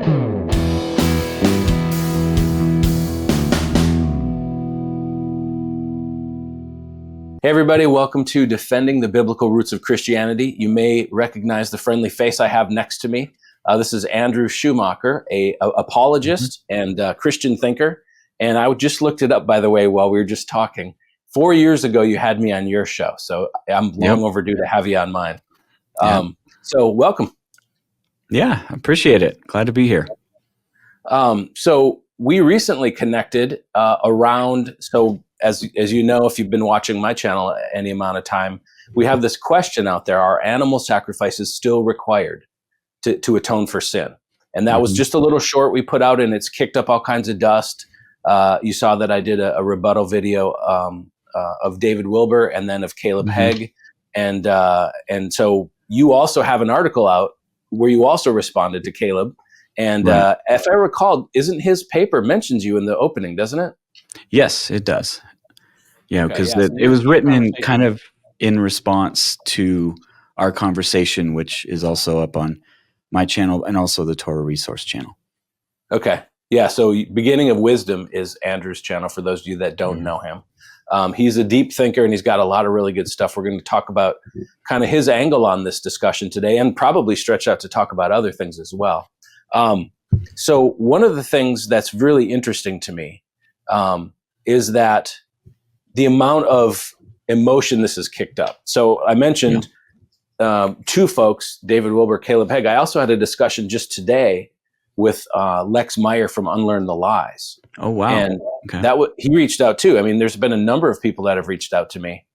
Hey everybody, welcome to Defending the Biblical Roots of Christianity. You may recognize the friendly face I have next to me. This is Andrew Schumacher, a apologist and Christian thinker. And I just looked it up, by the way, while we were just talking. 4 years ago, you had me on your show, so I'm long overdue to have you on mine. So welcome. Yeah, appreciate it. Glad to be here. So we recently connected around, as you know, if you've been watching my channel any amount of time, we have this question out there: are animal sacrifices still required to atone for sin? And that was just a little short we put out, and it's kicked up all kinds of dust. You saw that I did a rebuttal video of David Wilber and then of Caleb Hegg. And so you also have an article out where you also responded to Caleb. And if I recall, isn't his paper mentions you in the opening, doesn't it? Yes, it does. Yeah, because it was written in kind of in response to our conversation, which is also up on my channel and also the Torah Resource channel. Okay. Yeah, so Beginning of Wisdom is Andrew's channel, for those of you that don't know him. He's a deep thinker, and he's got a lot of really good stuff. We're going to talk about kind of his angle on this discussion today, and probably stretch out to talk about other things as well. So one of the things that's really interesting to me is that the amount of emotion this has kicked up. So I mentioned two folks, David Wilber, Caleb Hegg. I also had a discussion just today with Lex Meyer from Unlearn the Lies. Oh, wow. And he reached out too. I mean, there's been a number of people that have reached out to me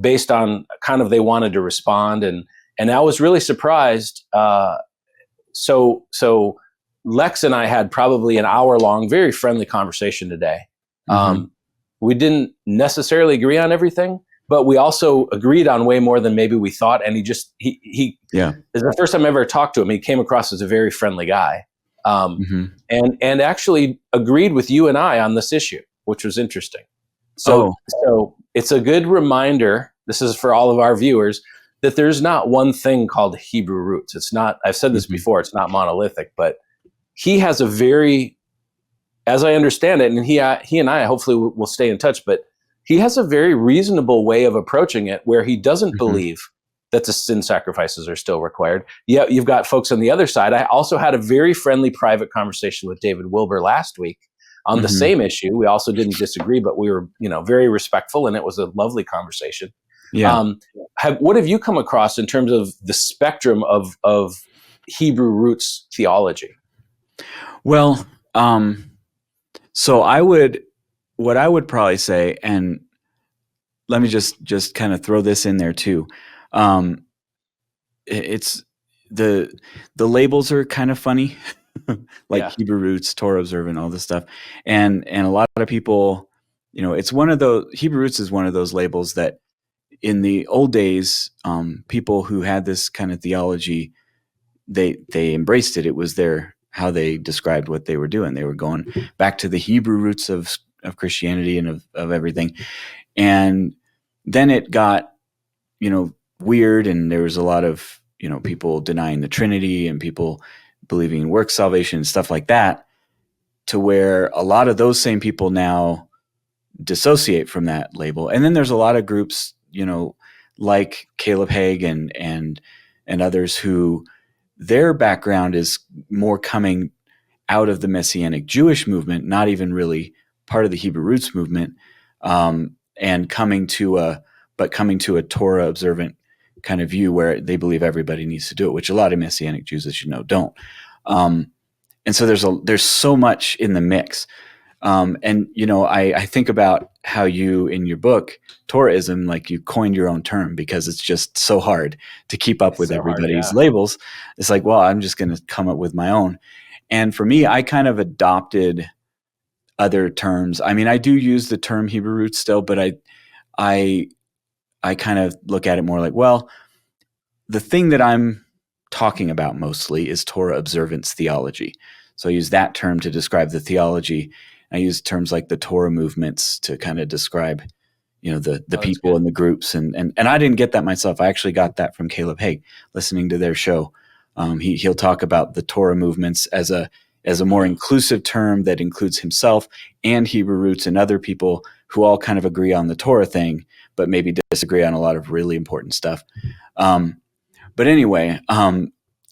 based on kind of they wanted to respond. And I was really surprised. So Lex and I had probably an hour-long, very friendly conversation today. We didn't necessarily agree on everything, but we also agreed on way more than maybe we thought. And he it's the first time I ever talked to him. He came across as a very friendly guy, and actually agreed with you and I on this issue, which was interesting. So it's a good reminder. This is for all of our viewers, that there's not one thing called Hebrew roots. It's not, I've said this before, it's not monolithic, but he has a very, as I understand it, and he and I hopefully will stay in touch, but he has a very reasonable way of approaching it where he doesn't believe that the sin sacrifices are still required. Yeah, you've got folks on the other side. I also had a very friendly private conversation with David Wilber last week on the same issue. We also didn't disagree, but we were, very respectful, and it was a lovely conversation. Yeah. What have you come across in terms of the spectrum of Hebrew roots theology? Well, so what I would probably say, and let me just kind of throw this in there too. It's the labels are kind of funny, like Hebrew roots, Torah-observant, all this stuff. And a lot of people, it's one of those, Hebrew roots is one of those labels that in the old days, people who had this kind of theology, they embraced it. It was how they described what they were doing. They were going back to the Hebrew roots of Christianity and of everything. And then it got, weird, and there was a lot of, people denying the Trinity and people believing in work salvation and stuff like that, to where a lot of those same people now dissociate from that label. And then there's a lot of groups, like Caleb Hegg and others who their background is more coming out of the Messianic Jewish movement, not even really part of the Hebrew roots movement, and coming to a Torah observant kind of view where they believe everybody needs to do it, which a lot of Messianic Jews, as you know, don't. And so there's so much in the mix. And I think about how you, in your book, Torahism, like you coined your own term because it's just so hard to keep up with everybody's labels. It's like, well, I'm just going to come up with my own. And for me, I kind of adopted other terms. I mean, I do use the term Hebrew roots still, but I kind of look at it more like, well, the thing that I'm talking about mostly is Torah observance theology. So I use that term to describe the theology. I use terms like the Torah movements to kind of describe, the people and the groups. And I didn't get that myself. I actually got that from Caleb Hegg, listening to their show. He'll talk about the Torah movements as as a more inclusive term that includes himself and Hebrew roots and other people who all kind of agree on the Torah thing, but maybe disagree on a lot of really important stuff. But anyway,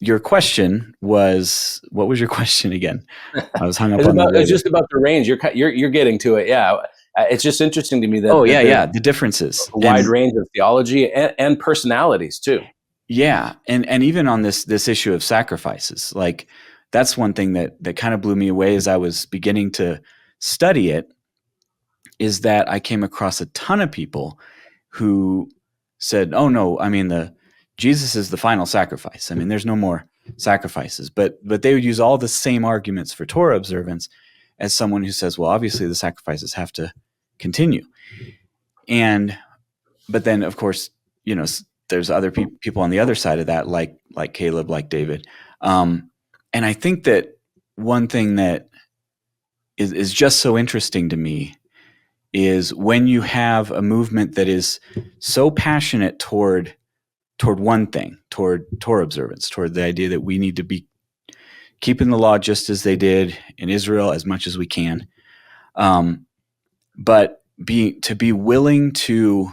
your question was, what was your question again? I was hung up on It's just about the range. You're getting to it. Yeah. It's just interesting to me that the differences, a wide range of theology and personalities too. Yeah. And even on this issue of sacrifices, like that's one thing that kind of blew me away as I was beginning to study it, is that I came across a ton of people who said, oh no, I mean, Jesus is the final sacrifice. I mean, there's no more sacrifices, but they would use all the same arguments for Torah observance as someone who says, well, obviously the sacrifices have to continue. But then of course, there's other people on the other side of that, like Caleb, like David. And I think that one thing that is just so interesting to me is when you have a movement that is so passionate toward one thing, toward Torah observance, toward the idea that we need to be keeping the law just as they did in Israel as much as we can, but to be willing to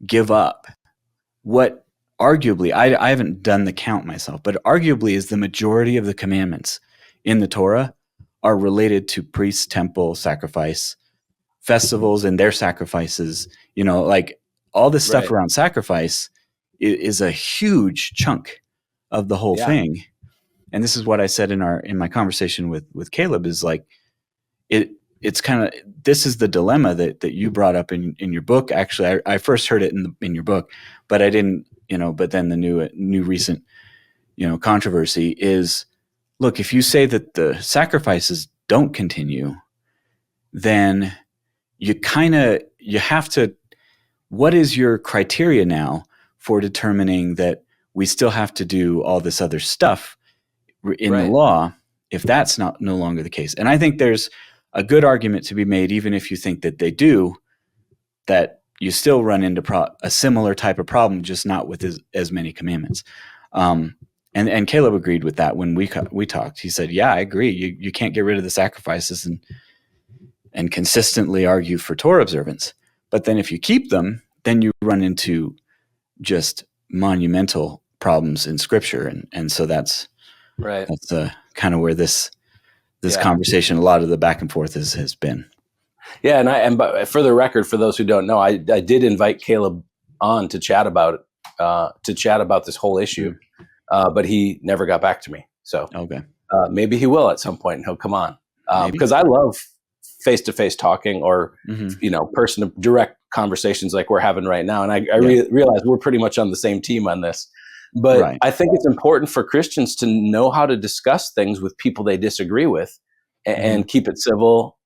give up what arguably, I haven't done the count myself, but arguably is the majority of the commandments in the Torah are related to priest, temple, sacrifice, festivals and their sacrifices, like all this stuff around sacrifice is a huge chunk of the whole thing. And this is what I said in my conversation with Caleb, is like, it's kind of, this is the dilemma that you brought up in your book. Actually, I first heard it in your book, but I didn't, but then the new recent, controversy is, look, if you say that the sacrifices don't continue, then you have to, what is your criteria now for determining that we still have to do all this other stuff in the law if that's no longer the case? And I think there's a good argument to be made, even if you think that they do, that you still run into a similar type of problem, just not with as many commandments. And Caleb agreed with that when we talked. He said, yeah, I agree. You can't get rid of the sacrifices and consistently argue for Torah observance. But then if you keep them, then you run into just monumental problems in Scripture. And so that's kind of where this conversation, a lot of the back and forth has been. Yeah, and for the record, for those who don't know, I did invite Caleb on to chat about this whole issue, but he never got back to me. So maybe he will at some point, and he'll come on, because I love face-to-face talking or person direct conversations like we're having right now. And I realize we're pretty much on the same team on this. But I think it's important for Christians to know how to discuss things with people they disagree with, and keep it civil,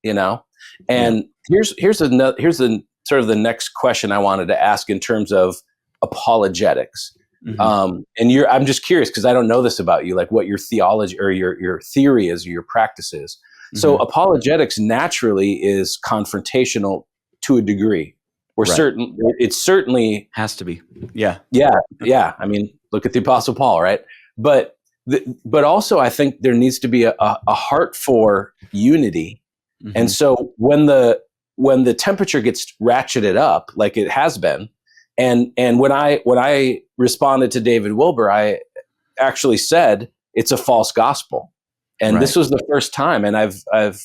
And here's the sort of the next question I wanted to ask in terms of apologetics. And I'm just curious, because I don't know this about you, like what your theology or your theory is, or your practice is. So apologetics naturally is confrontational to a degree. It certainly has to be. Yeah. I mean, look at the Apostle Paul, right? But also, I think there needs to be a heart for unity. And so when the temperature gets ratcheted up, like it has been, and when I responded to David Wilbur, I actually said it's a false gospel, and this was the first time. And I've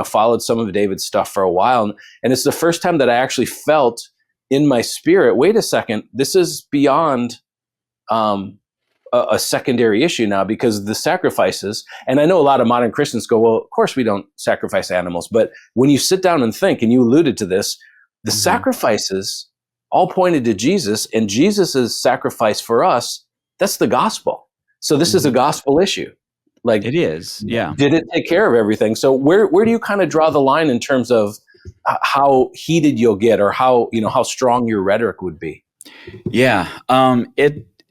followed some of David's stuff for a while, and it's the first time that I actually felt in my spirit, wait a second, this is beyond a secondary issue now, because the sacrifices, and I know a lot of modern Christians go, well, of course we don't sacrifice animals, but when you sit down and think, and you alluded to this, the sacrifices all pointed to Jesus, and Jesus's sacrifice for us, that's the gospel. So this is a gospel issue. Like it is, yeah. Did it take care of everything? So where do you kind of draw the line in terms of how heated you'll get, or how strong your rhetoric would be? Yeah,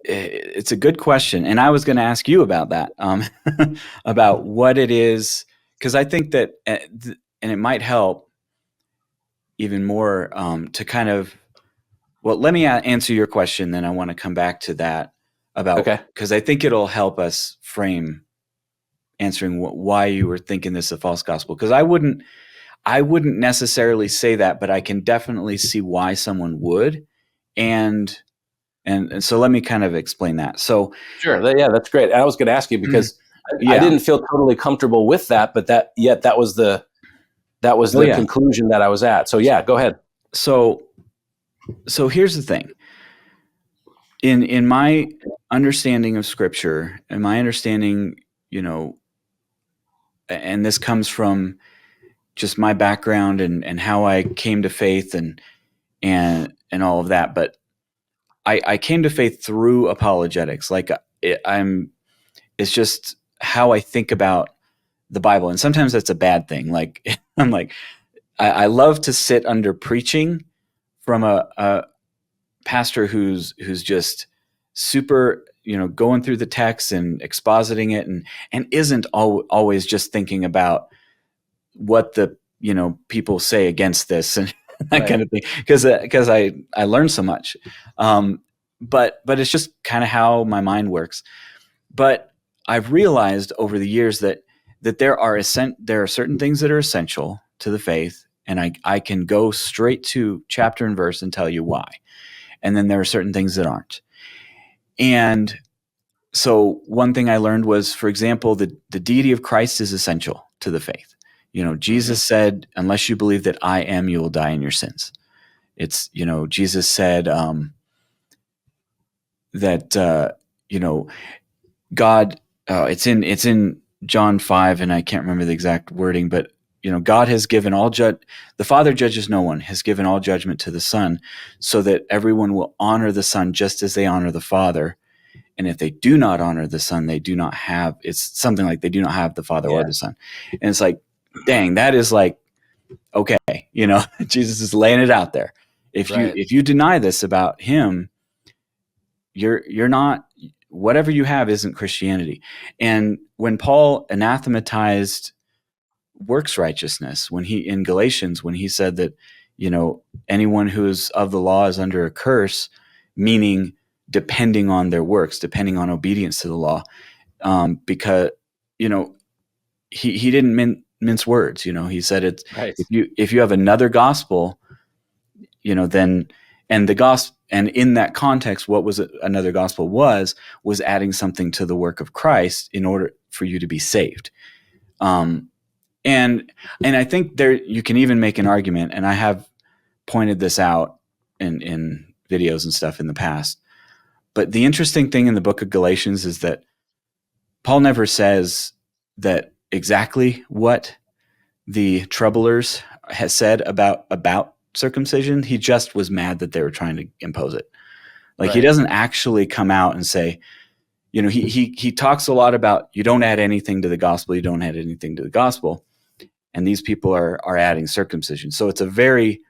it's a good question, and I was going to ask you about that, about what it is, because I think that, and it might help even more to kind of. Well, let me answer your question, then I want to come back to that about, because I think it'll help us frame answering why you were thinking this is a false gospel, because I wouldn't necessarily say that, but I can definitely see why someone would, and so let me kind of explain that. So sure, yeah, that's great. I was going to ask you because yeah. I didn't feel totally comfortable with that, but that was the conclusion that I was at. So yeah, go ahead. So here's the thing. In my understanding of Scripture, and my understanding, and this comes from just my background and how I came to faith and all of that, but I came to faith through apologetics. Like it's just how I think about the Bible, and sometimes that's a bad thing. Like I'm like, I love to sit under preaching from a pastor who's just super, going through the text and expositing it, and isn't always just thinking about what the people say against this and that kind of thing, because I learned so much, but it's just kind of how my mind works. But I've realized over the years that there are certain things that are essential to the faith, and I can go straight to chapter and verse and tell you why. And then there are certain things that aren't. And so one thing I learned was, for example, the deity of Christ is essential to the faith. Jesus said, unless you believe that I am, you will die in your sins. It's, Jesus said that, God, it's in John 5, and I can't remember the exact wording, but God has given the Father judges no one, has given all judgment to the Son, so that everyone will honor the Son just as they honor the Father. And if they do not honor the Son, they do not have, it's something like they do not have the Father or the Son. And it's like, dang, that is like, okay, Jesus is laying it out there. If you deny this about him, you're not, whatever you have isn't Christianity. And when Paul anathematized works righteousness, in Galatians, when he said that, anyone who is of the law is under a curse, meaning depending on their works, depending on obedience to the law, because, he didn't mince words. He said it's right. If you have another gospel, then, and the gospel, and in that context, what was it, another gospel was adding something to the work of Christ in order for you to be saved. And I think there you can even make an argument, and I have pointed this out in videos and stuff in the past. But the interesting thing in the book of Galatians is that Paul never says that exactly what the troublers has said about circumcision. He just was mad that they were trying to impose it. Like, he doesn't actually come out and say, he talks a lot about, you don't add anything to the gospel, you don't add anything to the gospel. And these people are adding circumcision. So it's a very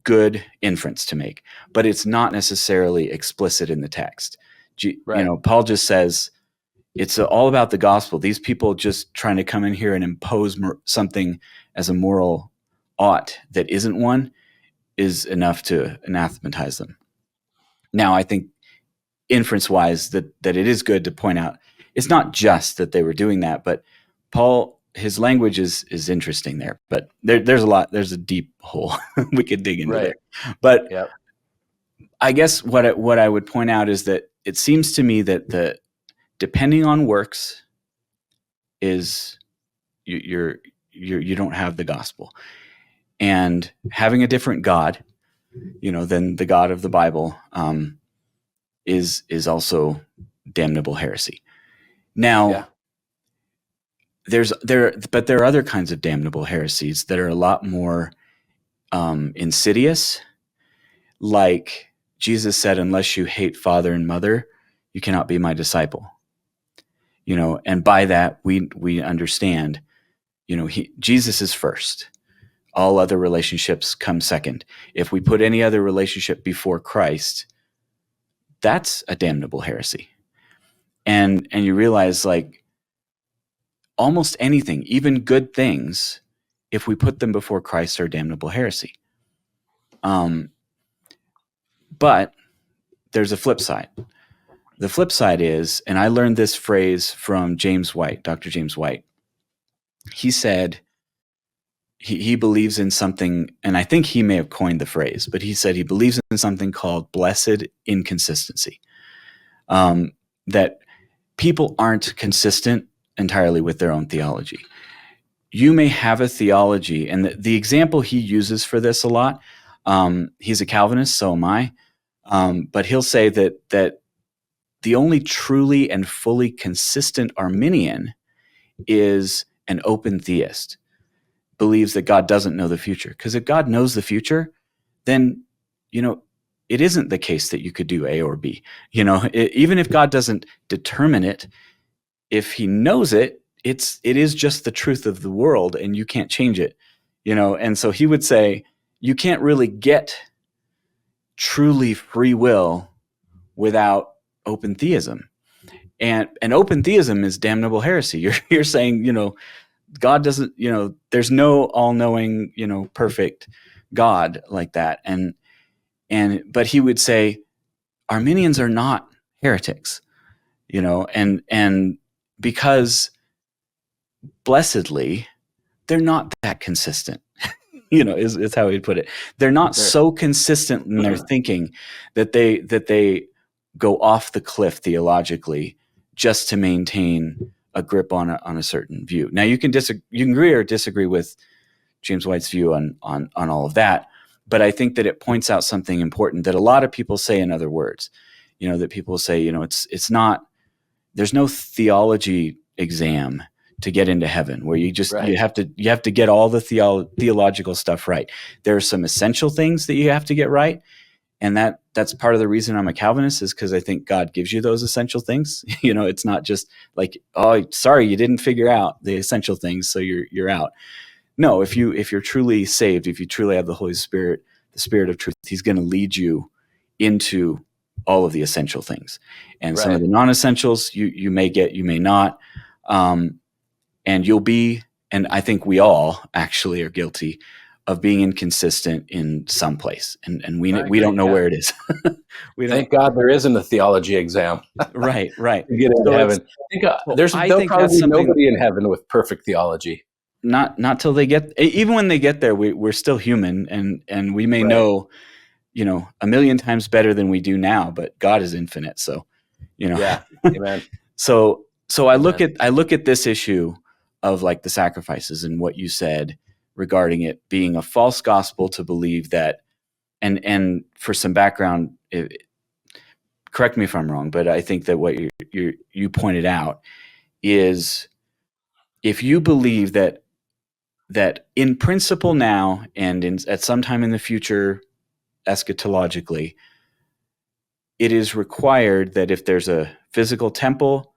good inference to make, but it's not necessarily explicit in the text. Paul just says it's all about the gospel. These people just trying to come in here and impose something as a moral ought that isn't one is enough to anathematize them. Now, I think inference-wise that it is good to point out it's not just that they were doing that, but Paul, his language is interesting there. But there's a deep hole we could dig into there. But I guess what I would point out is that it seems to me that the depending on works is you don't have the gospel, and having a different God, than the God of the Bible, is also damnable heresy. Now, there are other kinds of damnable heresies that are a lot more insidious. Like Jesus said, unless you hate father and mother, you cannot be my disciple. And by that we understand, Jesus is first. All other relationships come second. If we put any other relationship before Christ, that's a damnable heresy. And you realize, like, almost anything, even good things, if we put them before Christ, are damnable heresy. But there's a flip side. the flip side is, and I learned this phrase from James White, Dr. James White. He said he believes in something, and I think he may have coined the phrase, but he said he believes in something called blessed inconsistency. That people aren't consistent entirely with their own theology. You may have a theology, and the example he uses for this a lot, he's a Calvinist, so am I, but he'll say that the only truly and fully consistent Arminian is an open theist, believes that God doesn't know the future. Because if God knows the future, then, it isn't the case that you could do A or B. Even if God doesn't determine it, if he knows it, it is just the truth of the world and you can't change it. And so he would say, you can't really get truly free will without open theism. And open theism is damnable heresy. You're saying, God doesn't, there's no all-knowing, perfect God like that. But he would say Arminians are not heretics, and because blessedly, they're not that consistent, is how he'd put it. They're not so consistent in their thinking that they go off the cliff theologically just to maintain a grip on a certain view. Now you can agree or disagree with James White's view on all of that, but I think that it points out something important that a lot of people say in other words. That people say, it's not, there's no theology exam to get into heaven where you just, right. you have to get all the theological stuff right. There are some essential things that you have to get right. And that's part of the reason I'm a Calvinist, is because I think God gives you those essential things. It's not just like, oh, sorry, you didn't figure out the essential things, so you're out. No, if you're truly saved, if you truly have the Holy Spirit, the Spirit of truth, he's going to lead you into all of the essential things. And right. Some of the non-essentials you may get, you may not. And you'll be, and I think we all actually are guilty of being inconsistent in some place. And we don't know where it is. Thank God there isn't a theology exam. Right. To get into heaven. There'll probably be nobody in heaven with perfect theology. Not till they get, even when they get there, we're still human, and we may know, a million times better than we do now, but God is infinite. So, Yeah. Amen. So I look at this issue of like the sacrifices and what you said regarding it being a false gospel to believe that, and for some background, correct me if I'm wrong, but I think that what you pointed out is, if you believe that in principle now and at some time in the future eschatologically, it is required that if there's a physical temple,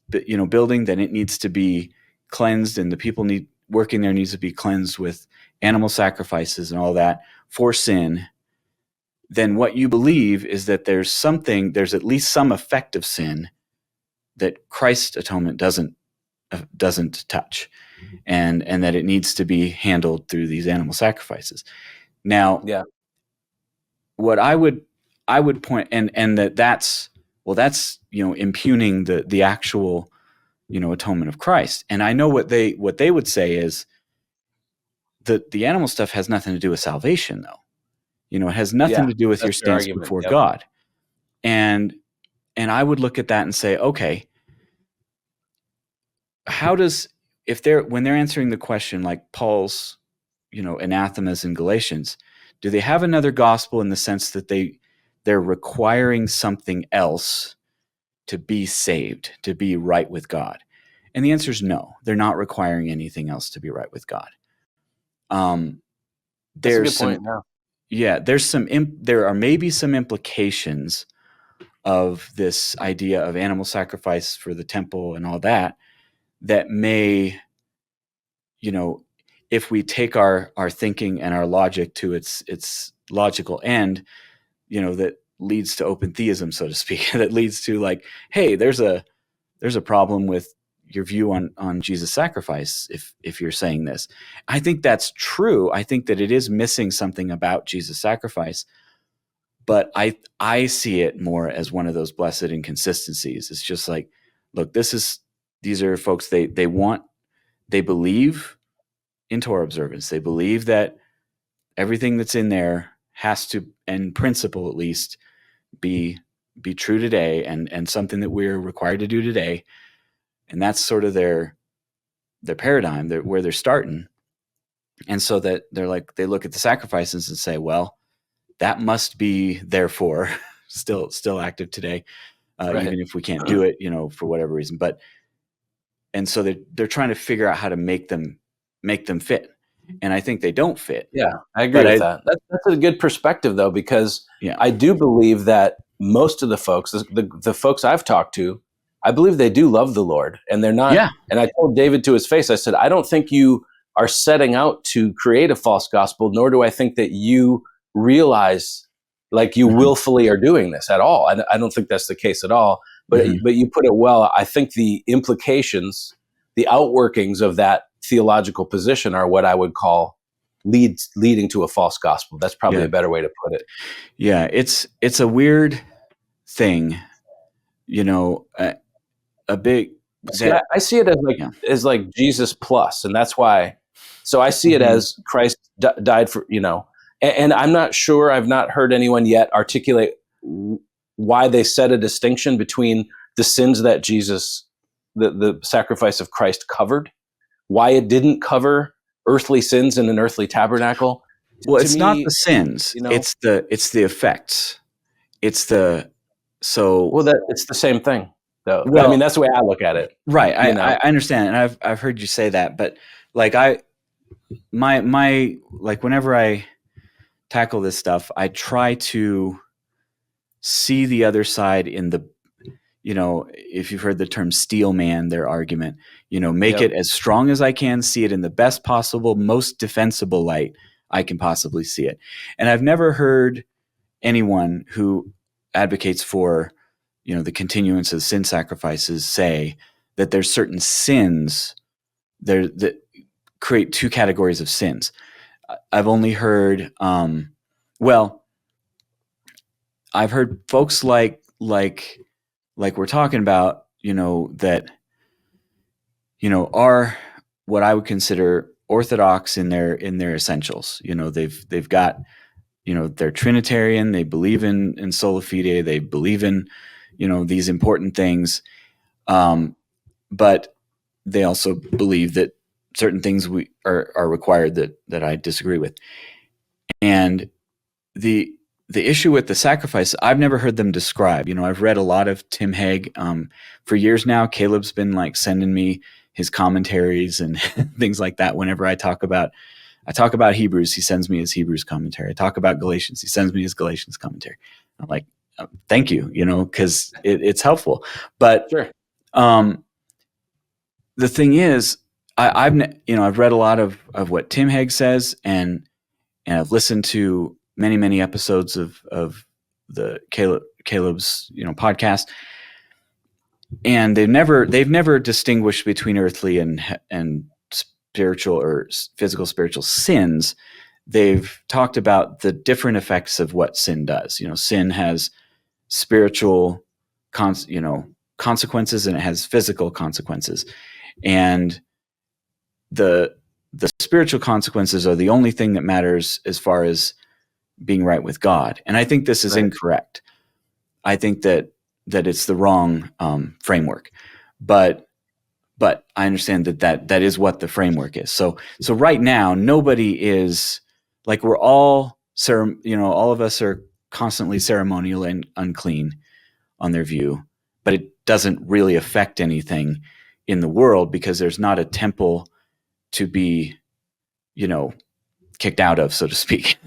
building, then it needs to be cleansed, and the people working there needs to be cleansed with animal sacrifices and all that for sin. Then what you believe is that there's at least some effect of sin that Christ's atonement doesn't touch, and that it needs to be handled through these animal sacrifices. Now, yeah, what I would point, and that's impugning the actual atonement of Christ. And I know what they would say is that the animal stuff has nothing to do with salvation, though. It has nothing to do with your stance before God. And I would look at that and say, okay, how does, when they're answering the question, like Paul's, anathemas in Galatians, do they have another gospel in the sense that they're requiring something else to be saved, to be right with God? And the answer is no. They're not requiring anything else to be right with God. There's some, yeah, there are maybe some implications of this idea of animal sacrifice for the temple and all that may, if we take our thinking and our logic to its logical end, that leads to open theism, so to speak, that leads to like, hey, there's a problem with your view on Jesus' sacrifice if you're saying this. I think that's true. I think that it is missing something about Jesus' sacrifice. but I see it more as one of those blessed inconsistencies. It's just like, look, these are folks, they believe in Torah observance. They believe that everything that's in there has to, in principle at least, be true today and something that we're required to do today. And that's sort of their paradigm, where they're starting. And so that they're like, they look at the sacrifices and say, well, that must be therefore still active today, Right. even if we can't do it, for whatever reason. And so they're trying to figure out how to make them fit. And I think they don't fit. Yeah, I agree with that. That's a good perspective, though, because I do believe that most of the folks, the folks I've talked to, I believe they do love the Lord, and they're not. Yeah. And I told David to his face, I said, I don't think you are setting out to create a false gospel, nor do I think that you realize like you willfully are doing this at all. I don't think that's the case at all. But you put it well. I think the implications, the outworkings of that theological position are what I would call leading to a false gospel. That's probably a better way to put it. Yeah, it's a weird thing, a big. I see it as like Jesus plus, and that's why. So I see it as Christ died for, and I'm not sure. I've not heard anyone yet articulate why they set a distinction between the sins that Jesus, the sacrifice of Christ covered, why it didn't cover earthly sins in an earthly tabernacle. Well, it's not the sins. It's the effects. It's the it's the same thing, though. Well, I mean, that's the way I look at it. Right. I understand, and I've heard you say that, but like my whenever I tackle this stuff, I try to see the other side in the, if you've heard the term Steelman, their argument, make it as strong as I can, see it in the best possible, most defensible light I can possibly see it. And I've never heard anyone who advocates for, the continuance of sin sacrifices say that there's certain sins there that create two categories of sins. I've only heard, I've heard folks like we're talking about, that, are what I would consider orthodox in their essentials. They've got, they're Trinitarian. They believe in sola fide. They believe in, these important things. But they also believe that certain things are required that I disagree with. And the issue with the sacrifice, I've never heard them describe. I've read a lot of Tim Hegg for years now. Caleb's been sending me his commentaries and things like that. Whenever I talk about Hebrews, he sends me his Hebrews commentary. I talk about Galatians, he sends me his Galatians commentary. I'm like, thank you, because it's helpful. But sure. The thing is, I've read a lot of what Tim Hegg says, and I've listened to many episodes of the Caleb's podcast, and they've never distinguished between earthly and spiritual or physical spiritual sins. They've talked about the different effects of what sin does. Sin has spiritual consequences, and it has physical consequences, and the spiritual consequences are the only thing that matters as far as being right with God. And I think this is incorrect. I think that it's the wrong framework, but I understand that is what the framework is. So right now, nobody is we're all, all of us are constantly ceremonial and unclean on their view, but it doesn't really affect anything in the world because there's not a temple to be, kicked out of, so to speak.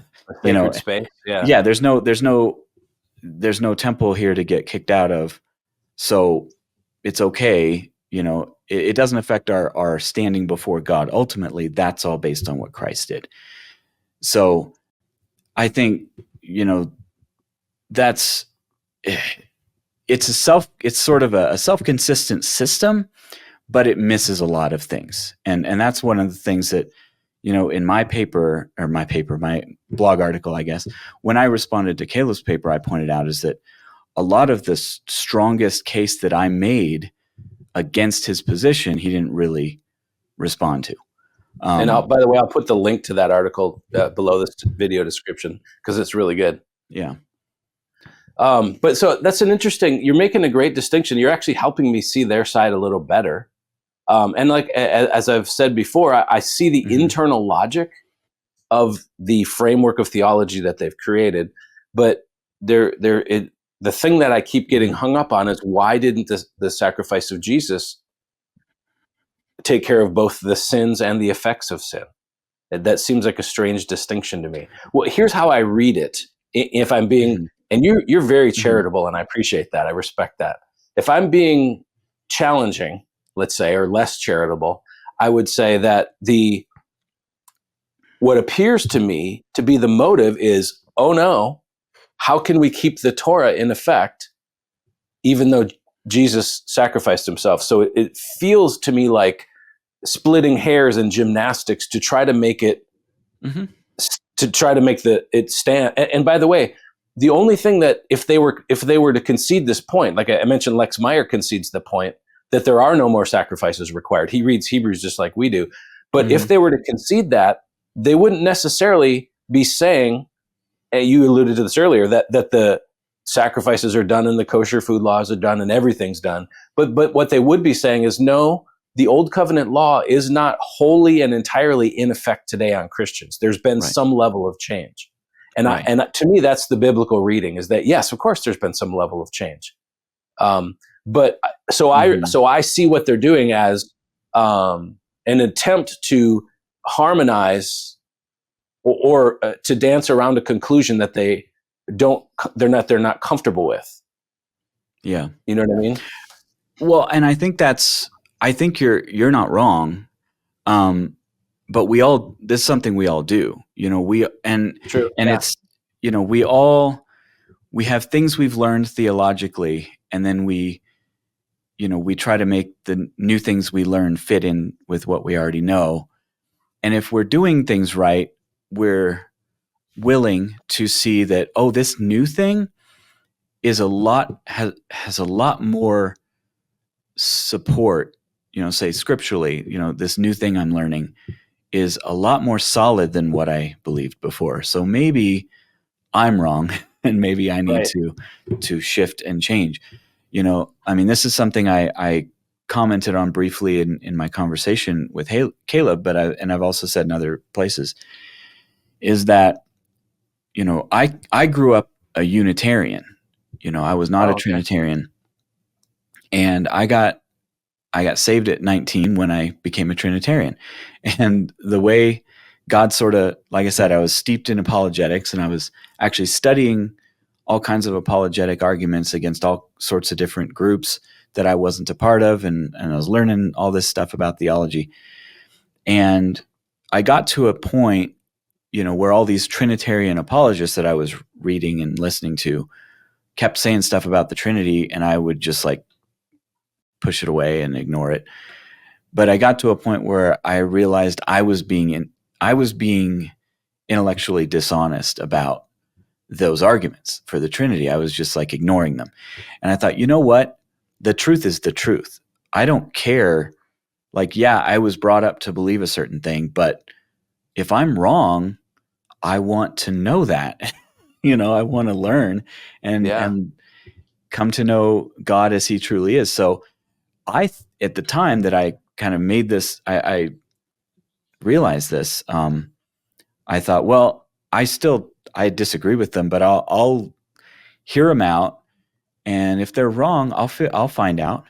Space. Yeah. Yeah. There's no temple here to get kicked out of. So it's okay. It doesn't affect our standing before God. Ultimately, that's all based on what Christ did. So I think, it's sort of a self-consistent system, but it misses a lot of things. And that's one of the things that, in my blog article, I guess, when I responded to Caleb's paper, I pointed out is that a lot of the strongest case that I made against his position, he didn't really respond to. And by the way, I'll put the link to that article below this video description because it's really good. Yeah. But so that's you're making a great distinction. You're actually helping me see their side a little better. And like, as I've said before, I see the internal logic of the framework of theology that they've created. But the thing that I keep getting hung up on is why didn't the sacrifice of Jesus take care of both the sins and the effects of sin? That seems like a strange distinction to me. Well, here's how I read it. If I'm being, and you're very charitable, and I appreciate that. I respect that. If I'm being challenging, let's say, or less charitable, I would say that what appears to me to be the motive is, oh no, how can we keep the Torah in effect, even though Jesus sacrificed himself? So it feels to me like splitting hairs and gymnastics to try to make it, it stand. And by the way, the only thing that if they were to concede this point, like I mentioned, Lex Meyer concedes the point that there are no more sacrifices required. He reads Hebrews just like we do. But if they were to concede that, they wouldn't necessarily be saying, and you alluded to this earlier, that the sacrifices are done and the kosher food laws are done and everything's done. But what they would be saying is, no, the old covenant law is not wholly and entirely in effect today on Christians. There's been some level of change. And to me, that's the biblical reading, is that, yes, of course, there's been some level of change. But so I see what they're doing as an attempt to harmonize or to dance around a conclusion that they're not comfortable with. Yeah. You know what I mean? Well, and I think you're not wrong. But this is something we all do, it's, we have things we've learned theologically, and then we try to make the new things we learn fit in with what we already know. And if we're doing things right, we're willing to see that, oh, this new thing is has a lot more support, say scripturally, this new thing I'm learning is a lot more solid than what I believed before. So maybe I'm wrong and maybe I need to shift and change. This is something I commented on briefly in my conversation with Caleb, but I've also said in other places, is that, I grew up a Unitarian. I was not a Trinitarian, and I got saved at 19 when I became a Trinitarian. And the way God sort of, like I said, I was steeped in apologetics, and I was actually studying all kinds of apologetic arguments against all sorts of different groups that I wasn't a part of. And I was learning all this stuff about theology. And I got to a point, where all these Trinitarian apologists that I was reading and listening to kept saying stuff about the Trinity, and I would just like push it away and ignore it. But I got to a point where I realized I was being intellectually dishonest about those arguments for the Trinity. I was just like ignoring them. And I thought, you know what? The truth is the truth. I don't care. Like, yeah, I was brought up to believe a certain thing, but if I'm wrong, I want to know that. I want to learn and come to know God as he truly is. So at the time that I kind of made this, I realized this. I thought, well, I disagree with them, but I'll hear them out, and if they're wrong, I'll find out.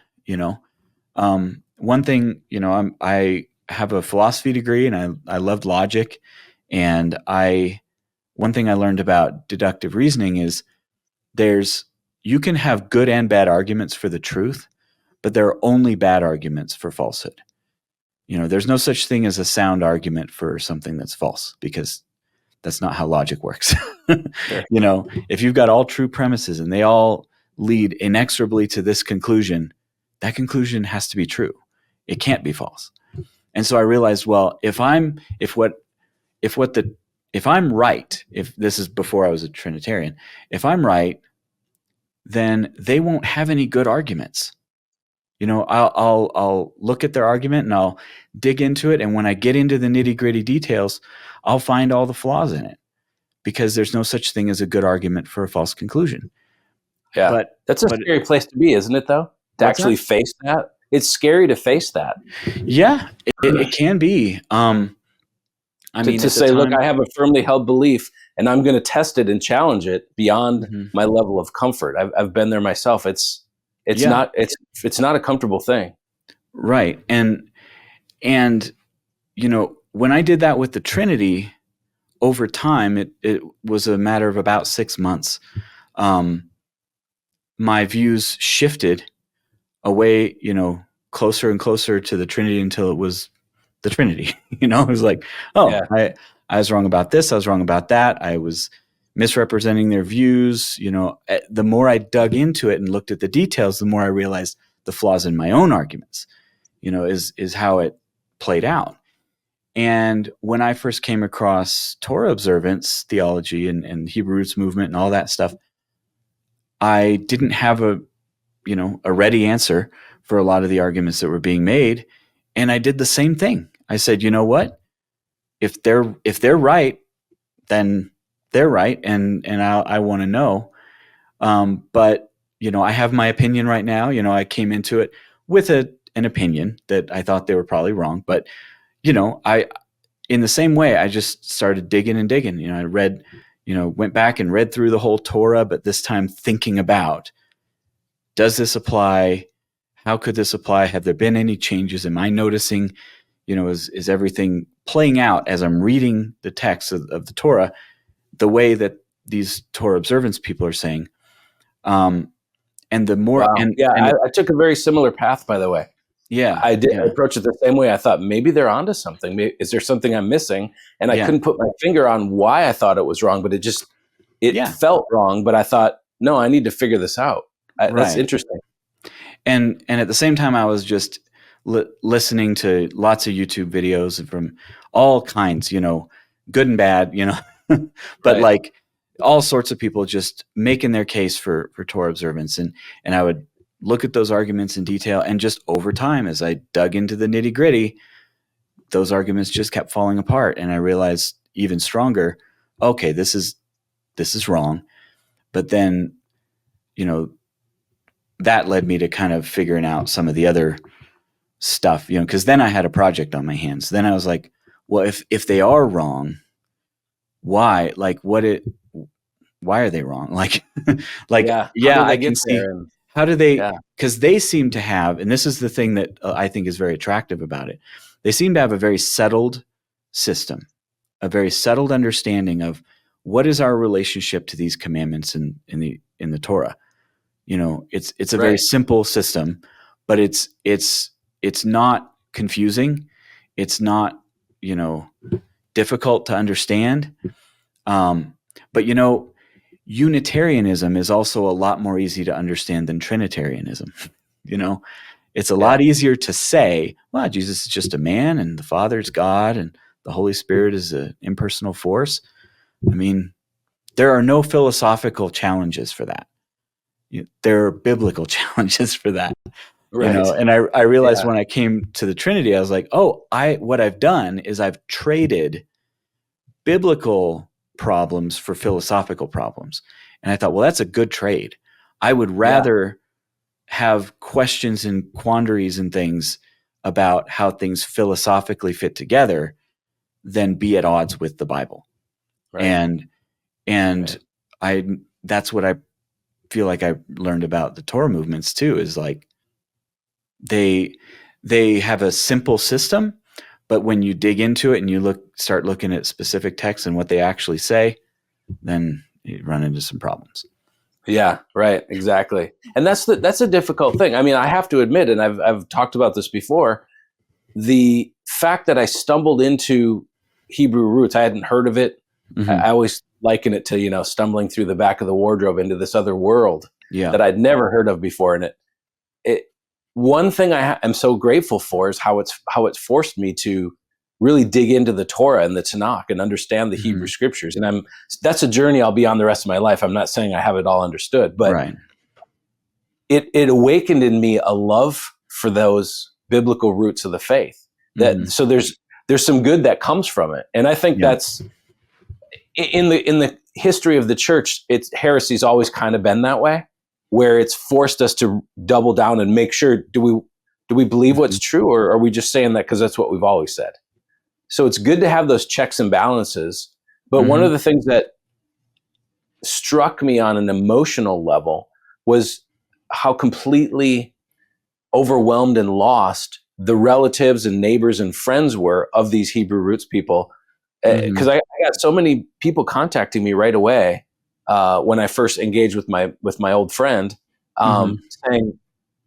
One thing, I have a philosophy degree, and I loved logic, and one thing I learned about deductive reasoning is you can have good and bad arguments for the truth, but there are only bad arguments for falsehood. There's no such thing as a sound argument for something that's false, because that's not how logic works. Sure. If you've got all true premises and they all lead inexorably to this conclusion, that conclusion has to be true. It can't be false. And so I realized, well, if I'm right, if this is before I was a Trinitarian, if I'm right, then they won't have any good arguments. I'll look at their argument and I'll dig into it. And when I get into the nitty-gritty details, I'll find all the flaws in it, because there's no such thing as a good argument for a false conclusion. Yeah. But that's a scary place to be, isn't it, though? To actually face that. It's scary to face that. Yeah, it can be. To say, look, I have a firmly held belief and I'm going to test it and challenge it beyond my level of comfort. I've been there myself. It's not a comfortable thing. Right. And when I did that with the Trinity, over time, it was a matter of about 6 months. My views shifted away, closer and closer to the Trinity until it was the Trinity. It was like, I was wrong about this. I was wrong about that. I was misrepresenting their views. The more I dug into it and looked at the details, the more I realized the flaws in my own arguments, is how it played out. And when I first came across Torah-observance theology and Hebrew roots movement and all that stuff, I didn't have a ready answer for a lot of the arguments that were being made. And I did the same thing. I said, you know what? If they're right, then they're right. And I want to know. But I have my opinion right now. I came into it with an opinion that I thought they were probably wrong. But, in the same way, I just started digging and digging. I read, went back and read through the whole Torah, but this time thinking about, does this apply? How could this apply? Have there been any changes? Am I noticing, is everything playing out as I'm reading the text of the Torah the way that these Torah observance people are saying? And the more, wow. I took a very similar path, by the way. Yeah, I did. I approach it the same way. I thought maybe they're onto something. Is there something I'm missing? And I couldn't put my finger on why I thought it was wrong, but it felt wrong. But I thought, no, I need to figure this out. That's interesting. And at the same time, I was just listening to lots of YouTube videos from all kinds, good and bad, but like all sorts of people just making their case for Torah observance. And I would look at those arguments in detail, and just over time, as I dug into the nitty gritty, those arguments just kept falling apart. And I realized even stronger, okay, this is wrong. But then, that led me to kind of figuring out some of the other stuff, because then I had a project on my hands. Then I was like, well, if they are wrong, why? Like, why are they wrong? Like, I can see. How do they, because they seem to have, and this is the thing that I think is very attractive about it. They seem to have a very settled system, a very settled understanding of what is our relationship to these commandments in the Torah. It's a very simple system, but it's not confusing. It's not, difficult to understand. But Unitarianism is also a lot more easy to understand than Trinitarianism. It's a lot easier to say, well, Jesus is just a man and the Father is God and the Holy Spirit is an impersonal force. I mean, there are no philosophical challenges for that. There are biblical challenges for that. And I realized when I came to the Trinity, I was like, what I've done is I've traded biblical problems for philosophical problems. And I thought, well, that's a good trade. I would rather have questions and quandaries and things about how things philosophically fit together than be at odds with the Bible. Right. And that's what I feel like I learned about the Torah movements too, is like they have a simple system, but when you dig into it and you start looking at specific texts and what they actually say, then you run into some problems. Yeah, right. Exactly. And that's a difficult thing. I mean, I have to admit, and I've talked about this before, the fact that I stumbled into Hebrew roots, I hadn't heard of it. Mm-hmm. I always liken it to, stumbling through the back of the wardrobe into this other world that I'd never heard of before. And it one thing I'm so grateful for is how it's forced me to really dig into the Torah and the Tanakh and understand the Hebrew scriptures. And that's a journey I'll be on the rest of my life. I'm not saying I have it all understood, but right. it awakened in me a love for those biblical roots of the faith. So there's some good that comes from it. And I think that's in the history of the church, heresy's always kind of been that way, where it's forced us to double down and make sure, do we believe what's true, or are we just saying that because that's what we've always said? So it's good to have those checks and balances. But one of the things that struck me on an emotional level was how completely overwhelmed and lost the relatives and neighbors and friends were of these Hebrew roots people. Because I got so many people contacting me right away when I first engaged with my old friend, saying,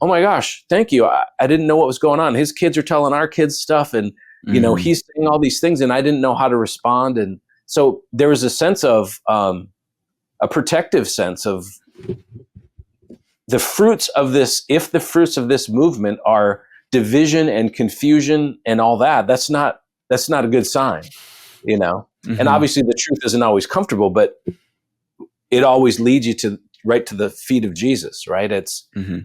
"Oh my gosh, thank you. I didn't know what was going on. His kids are telling our kids stuff, and he's saying all these things, and I didn't know how to respond." And so there was a sense of a protective sense of the fruits of this. If the fruits of this movement are division and confusion and all that, that's not a good sign, And obviously the truth isn't always comfortable, but it always leads you right to the feet of Jesus, right?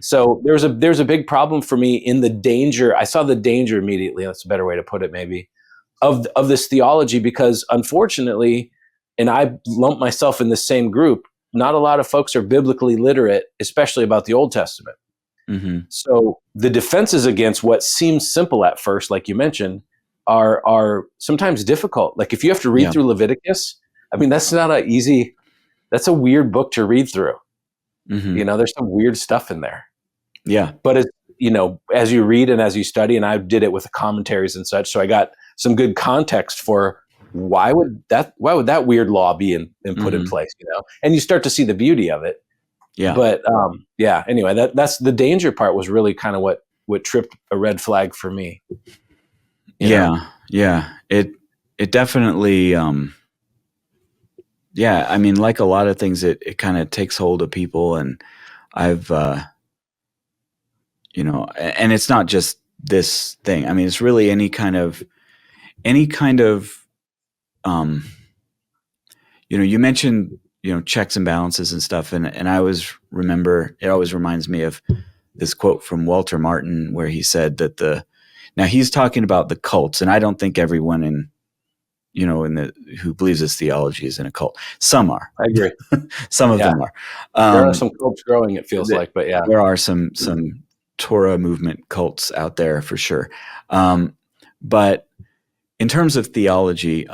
So there's a big problem for me in the danger. I saw the danger immediately. That's a better way to put it, maybe, of this theology, because unfortunately, and I lump myself in the same group, not a lot of folks are biblically literate, especially about the Old Testament. So the defenses against what seems simple at first, like you mentioned, are sometimes difficult. Like if you have to read through Leviticus, I mean, that's a weird book to read through. There's some weird stuff in there. Yeah. But as you read and as you study, and I did it with the commentaries and such, so I got some good context for why would that weird law be put in place, and you start to see the beauty of it. Yeah. But anyway, that's the danger part was really kind of what tripped a red flag for me. Yeah. It definitely, I mean, like a lot of things, it kind of takes hold of people, and I've, and it's not just this thing. I mean, it's really any kind of, you mentioned, checks and balances and stuff. And I always remember, it always reminds me of this quote from Walter Martin, where he said that now he's talking about the cults, and I don't think everyone who believes this theology is in a cult. Some are. I agree. Some of them are. There are some cults growing, it feels like, but yeah. There are some Torah movement cults out there for sure. But in terms of theology,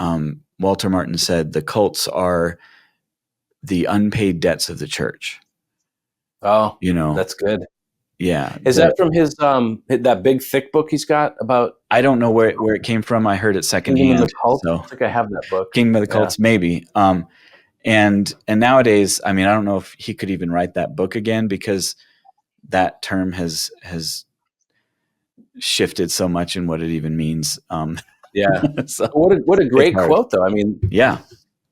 Walter Martin said the cults are the unpaid debts of the church. Oh, that's good. Yeah. Is that from his that big thick book he's got about? I don't know where it came from. I heard it secondhand. Kingdom of the Cults? So. I think I have that book. Kingdom of the Cults, maybe. And nowadays, I mean, I don't know if he could even write that book again, because that term has shifted so much in what it even means. Yeah. So what a great quote, though. I mean, yeah,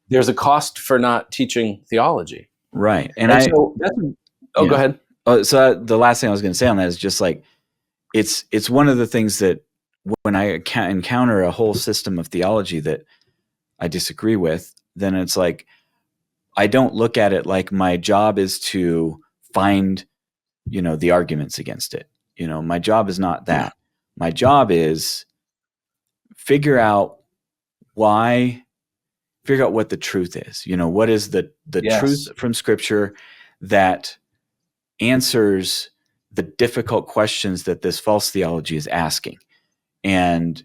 there's a cost for not teaching theology, right? Go ahead. So the last thing I was going to say on that is just like it's one of the things that when I encounter a whole system of theology that I disagree with, then it's like I don't look at it like my job is to find the arguments against it. My job is not that. My job is figure out what the truth is. What is the truth from Scripture that answers the difficult questions that this false theology is asking. And,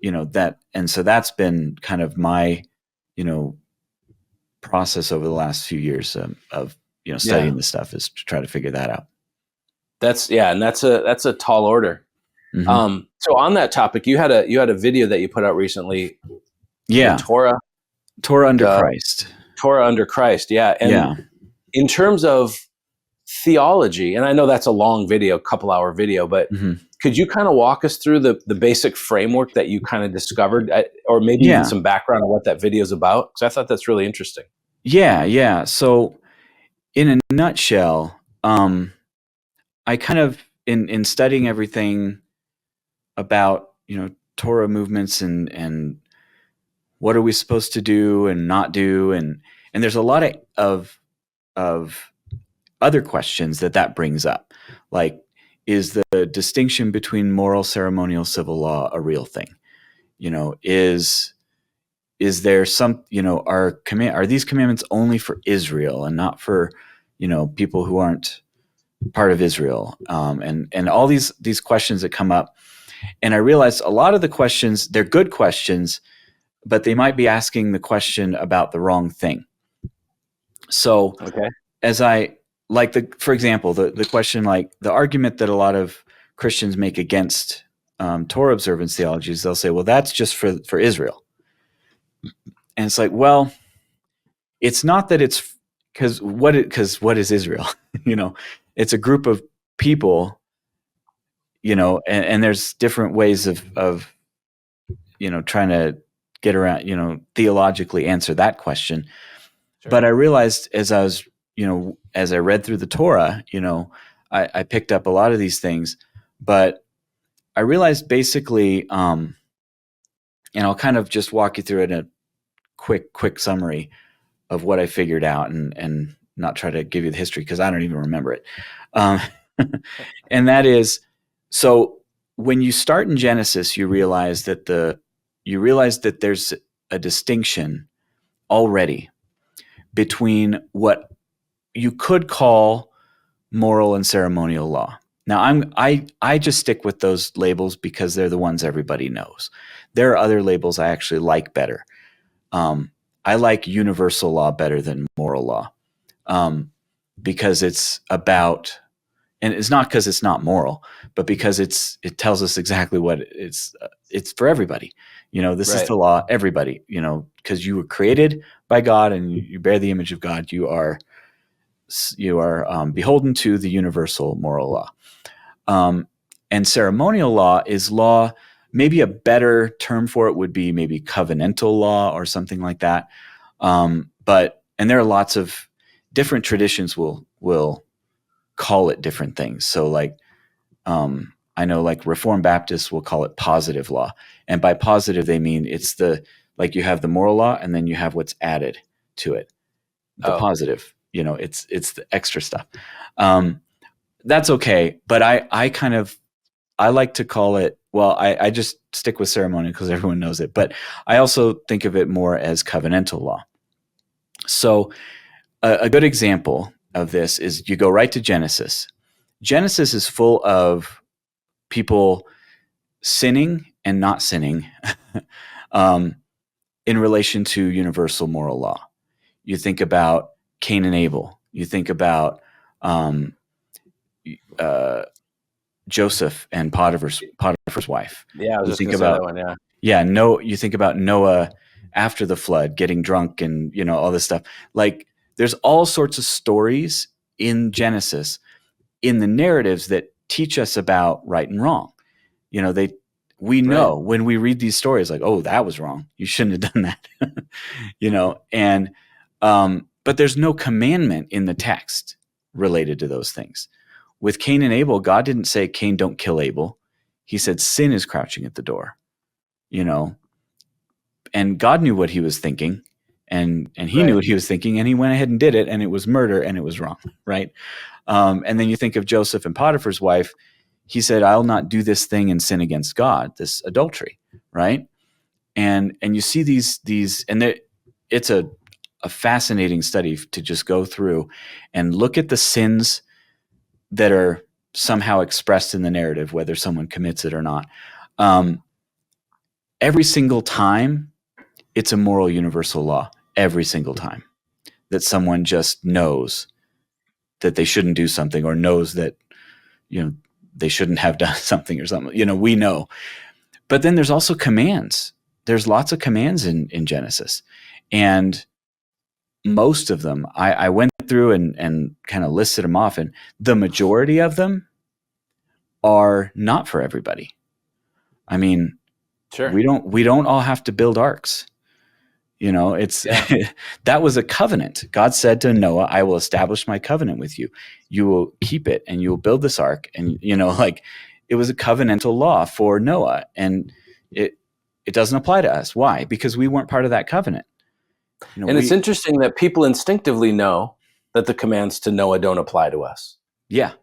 so that's been kind of my, process over the last few years of studying this stuff, is to try to figure that out. That's a tall order. Mm-hmm. So on that topic, you had a video that you put out recently. Yeah. Torah under Christ. Torah under Christ. Yeah. And in terms of theology, and I know that's a long video, couple hour video, but could you kind of walk us through the basic framework that you kind of discovered, or maybe even some background on what that video is about? Because I thought that's really interesting. Yeah. So in a nutshell, I kind of, in studying everything about, Torah movements and what are we supposed to do and not do, and there's a lot of other questions that brings up, like, is the distinction between moral, ceremonial, civil law a real thing? Is there some, are these commandments only for Israel and not for, people who aren't part of Israel? And all these questions that come up. And I realized a lot of the questions, they're good questions, but they might be asking the question about the wrong thing. So as I like for example, the question, like the argument that a lot of Christians make against Torah observance theologies, they'll say, well, that's just for Israel. And it's like, well, it's not that it's because what is Israel? It's a group of people, and there's different ways of trying to get around, theologically answer that question. Sure. But I realized as I read through the Torah, I picked up a lot of these things, but I realized basically, and I'll kind of just walk you through it in a quick summary of what I figured out, and not try to give you the history because I don't even remember it. And that is, so when you start in Genesis, you realize that there's a distinction already between what you could call moral and ceremonial law. Now, I just stick with those labels because they're the ones everybody knows. There are other labels I actually like better. I like universal law better than moral law, because it's about, and it's not because it's not moral, but because it tells us exactly what it's for everybody. This is the law, everybody. Because you were created by God and you bear the image of God. You are beholden to the universal moral law. And ceremonial law is law. Maybe a better term for it would be maybe covenantal law or something like that. And there are lots of different traditions will call it different things. So like, I know like Reformed Baptists will call it positive law. And by positive, they mean it's like you have the moral law and then you have what's added to it. The positive, it's the extra stuff. That's okay. But I like to call it, well, I just stick with ceremonial because everyone knows it, but I also think of it more as covenantal law. So a good example of this is you go right to Genesis. Genesis is full of people sinning and not sinning in relation to universal moral law. You think about Cain and Abel. You think about Joseph and Potiphar's wife. Yeah, I was you just think about about that one. Yeah. Yeah, you think about Noah after the flood, getting drunk and all this stuff. Like there's all sorts of stories in Genesis, in the narratives that teach us about right and wrong. We know when we read these stories, like, oh, that was wrong. You shouldn't have done that. And but there's no commandment in the text related to those things. With Cain and Abel, God didn't say, Cain, don't kill Abel. He said, sin is crouching at the door. And God knew what he was thinking, and he knew what he was thinking, and he went ahead and did it, and it was murder, and it was wrong, right? And then you think of Joseph and Potiphar's wife. He said, I'll not do this thing and sin against God, this adultery, right? And you see these, and it's a fascinating study to just go through and look at the sins that are somehow expressed in the narrative, whether someone commits it or not. Every single time, it's a moral universal law. Every single time that someone just knows that they shouldn't do something, or knows that they shouldn't have done something or something. We know. But then there's also commands. There's lots of commands in Genesis, and most of them I went through and kind of listed them off, and the majority of them are not for everybody. I mean, sure, we don't all have to build arks. It's that was a covenant. God said to Noah, I will establish my covenant with you. You will keep it and you will build this ark. And, it was a covenantal law for Noah. And it doesn't apply to us. Why? Because we weren't part of that covenant. And it's interesting that people instinctively know that the commands to Noah don't apply to us. Yeah.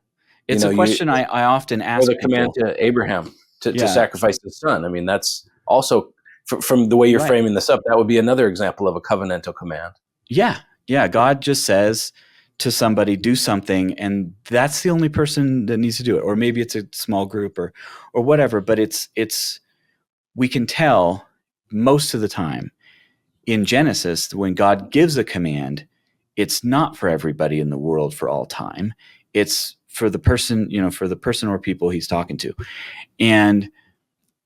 It's a question I often ask people. Or the command to Abraham to sacrifice his son. I mean, that's also, from the way you're framing this up, that would be another example of a covenantal command. Yeah. Yeah. God just says to somebody, do something, and that's the only person that needs to do it. Or maybe it's a small group or whatever, but we can tell most of the time in Genesis, when God gives a command, it's not for everybody in the world for all time. It's for the person, for the person or people he's talking to. And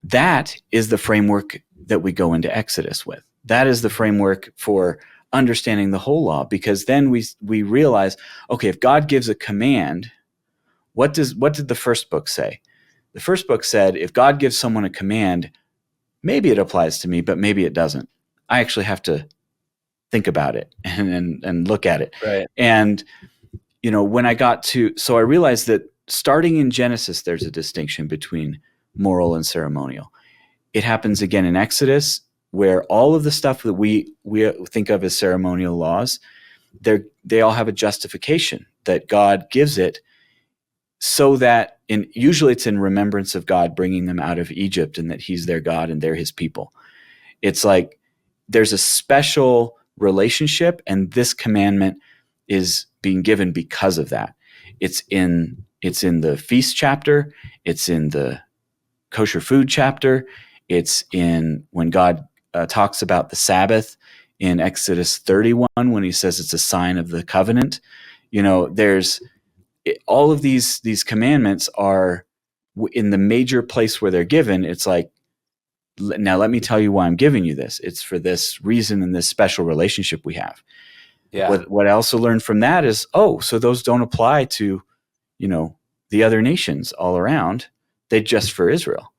that is the framework that we go into Exodus with. That is the framework for understanding the whole law, because then we realize, okay, if God gives a command, what did the first book say? The first book said, if God gives someone a command, maybe it applies to me, but maybe it doesn't. I actually have to think about it and look at it. Right. And, when I got to, so I realized that starting in Genesis, there's a distinction between moral and ceremonial. It happens again in Exodus, where all of the stuff that we think of as ceremonial laws, they all have a justification that God gives it, so that usually it's in remembrance of God bringing them out of Egypt and that he's their God and they're his people. It's like there's a special relationship, and this commandment is being given because of that. It's in the feast chapter. It's in the kosher food chapter. It's in when God talks about the Sabbath in Exodus 31, when he says it's a sign of the covenant. There's all of these commandments are in the major place where they're given. It's like, now let me tell you why I'm giving you this. It's for this reason and this special relationship we have. Yeah. What I also learned from that is, so those don't apply to, the other nations all around. They're just for Israel.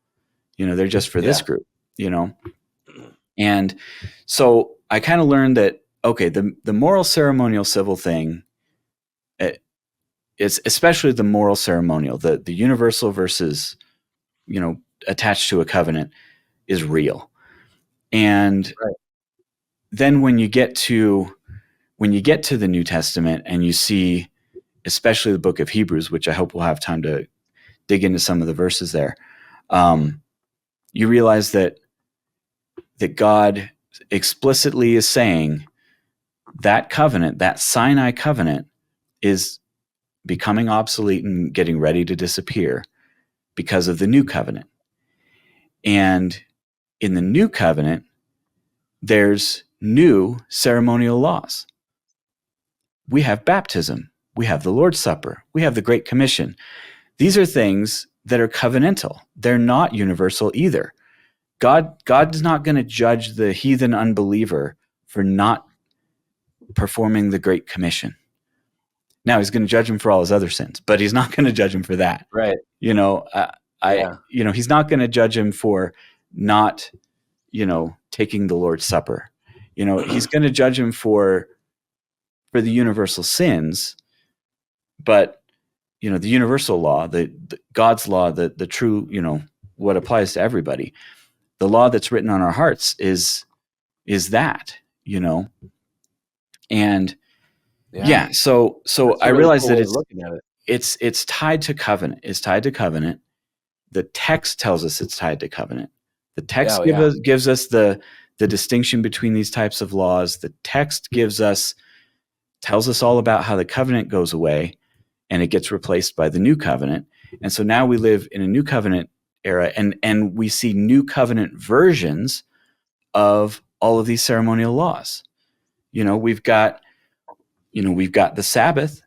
They're just for this group, And so I kind of learned that, okay, the moral, ceremonial, civil thing, it's especially the moral ceremonial, the universal versus, attached to a covenant, is real. And then when you get to the New Testament and you see, especially the book of Hebrews, which I hope we'll have time to dig into some of the verses there, you realize that God explicitly is saying that covenant, that Sinai covenant, is becoming obsolete and getting ready to disappear because of the new covenant. And in the new covenant, there's new ceremonial laws. We have baptism. We have the Lord's Supper. We have the Great Commission. These are things that are covenantal. They're not universal either. God is not going to judge the heathen unbeliever for not performing the Great Commission. Now, he's going to judge him for all his other sins, but he's not going to judge him for that. Right. He's not going to judge him for not, taking the Lord's Supper. He's going to judge him for the universal sins, but, the universal law, the God's law, the true, what applies to everybody, the law that's written on our hearts is that, and so I realized that it's tied to covenant. It's tied to covenant. The text tells us it's tied to covenant. The text gives us the distinction between these types of laws. The text tells us all about how the covenant goes away and it gets replaced by the new covenant. And so now we live in a new covenant era, and we see new covenant versions of all of these ceremonial laws. We've got the Sabbath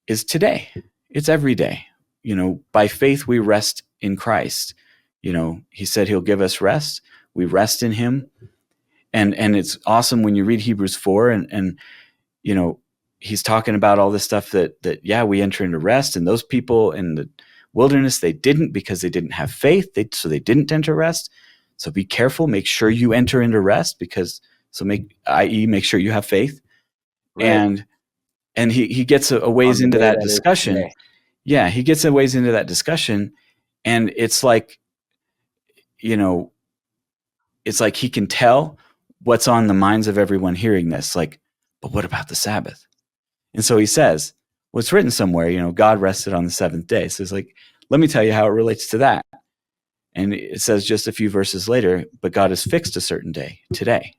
is today. It's every day. By faith we rest in Christ. He said he'll give us rest. We rest in him. And it's awesome when you read Hebrews 4 and he's talking about all this stuff that we enter into rest, and those people in the wilderness, they didn't, because they didn't have faith. So they didn't enter rest. So be careful, make sure you enter into rest, because So make sure you have faith. Right. And he gets a ways On the into day that that is discussion. today. Yeah, he gets a ways into that discussion, and it's like, it's like he can tell what's on the minds of everyone hearing this. Like, but what about the Sabbath? And so he says, well, it's written somewhere, God rested on the seventh day. So it's like, let me tell you how it relates to that. And it says just a few verses later, but God has fixed a certain day, today.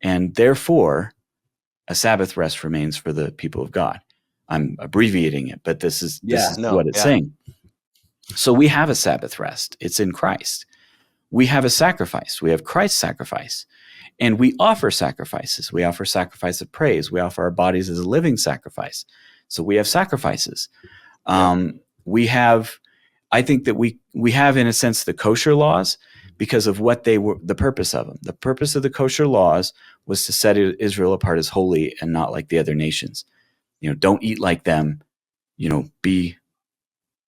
And therefore, a Sabbath rest remains for the people of God. I'm abbreviating it, but this is what it's saying. So we have a Sabbath rest. It's in Christ. We have a sacrifice. We have Christ's sacrifice. And we offer sacrifices. We offer sacrifice of praise. We offer our bodies as a living sacrifice. So we have sacrifices. We have, I think that we have, in a sense, the kosher laws because of what they were, the purpose of them. The purpose of the kosher laws was to set Israel apart as holy and not like the other nations. Don't eat like them, be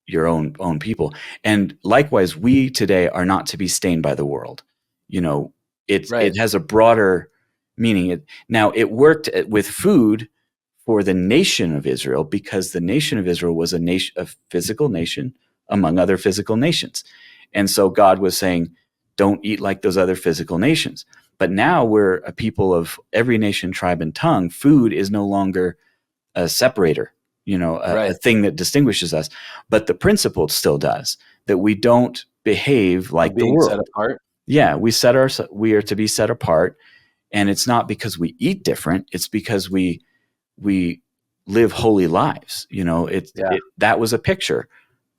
your own people. And likewise, we today are not to be stained by the world. It has a broader meaning. It worked with food for the nation of Israel because the nation of Israel was a physical nation among other physical nations. And so God was saying, don't eat like those other physical nations. But now we're a people of every nation, tribe, and tongue. Food is no longer a separator, a thing that distinguishes us. But the principle still does, that we don't behave like the world. Set apart. Yeah, we are to be set apart. And it's not because we eat different. It's because we live holy lives. That was a picture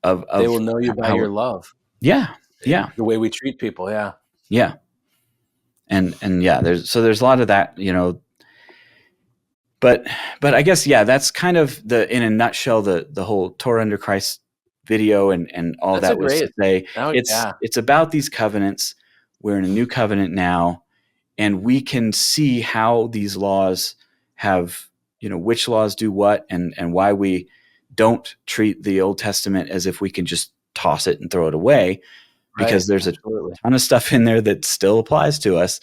of they will know you by your love. Yeah. Yeah. The way we treat people. Yeah. Yeah. And yeah, there's a lot of that, but I guess, yeah, that's kind of in a nutshell, the whole Torah under Christ video and all that's that was to say. It's about these covenants. We're in a new covenant now, and we can see how these laws have, which laws do what and why we don't treat the Old Testament as if we can just toss it and throw it away, because there's a ton of stuff in there that still applies to us.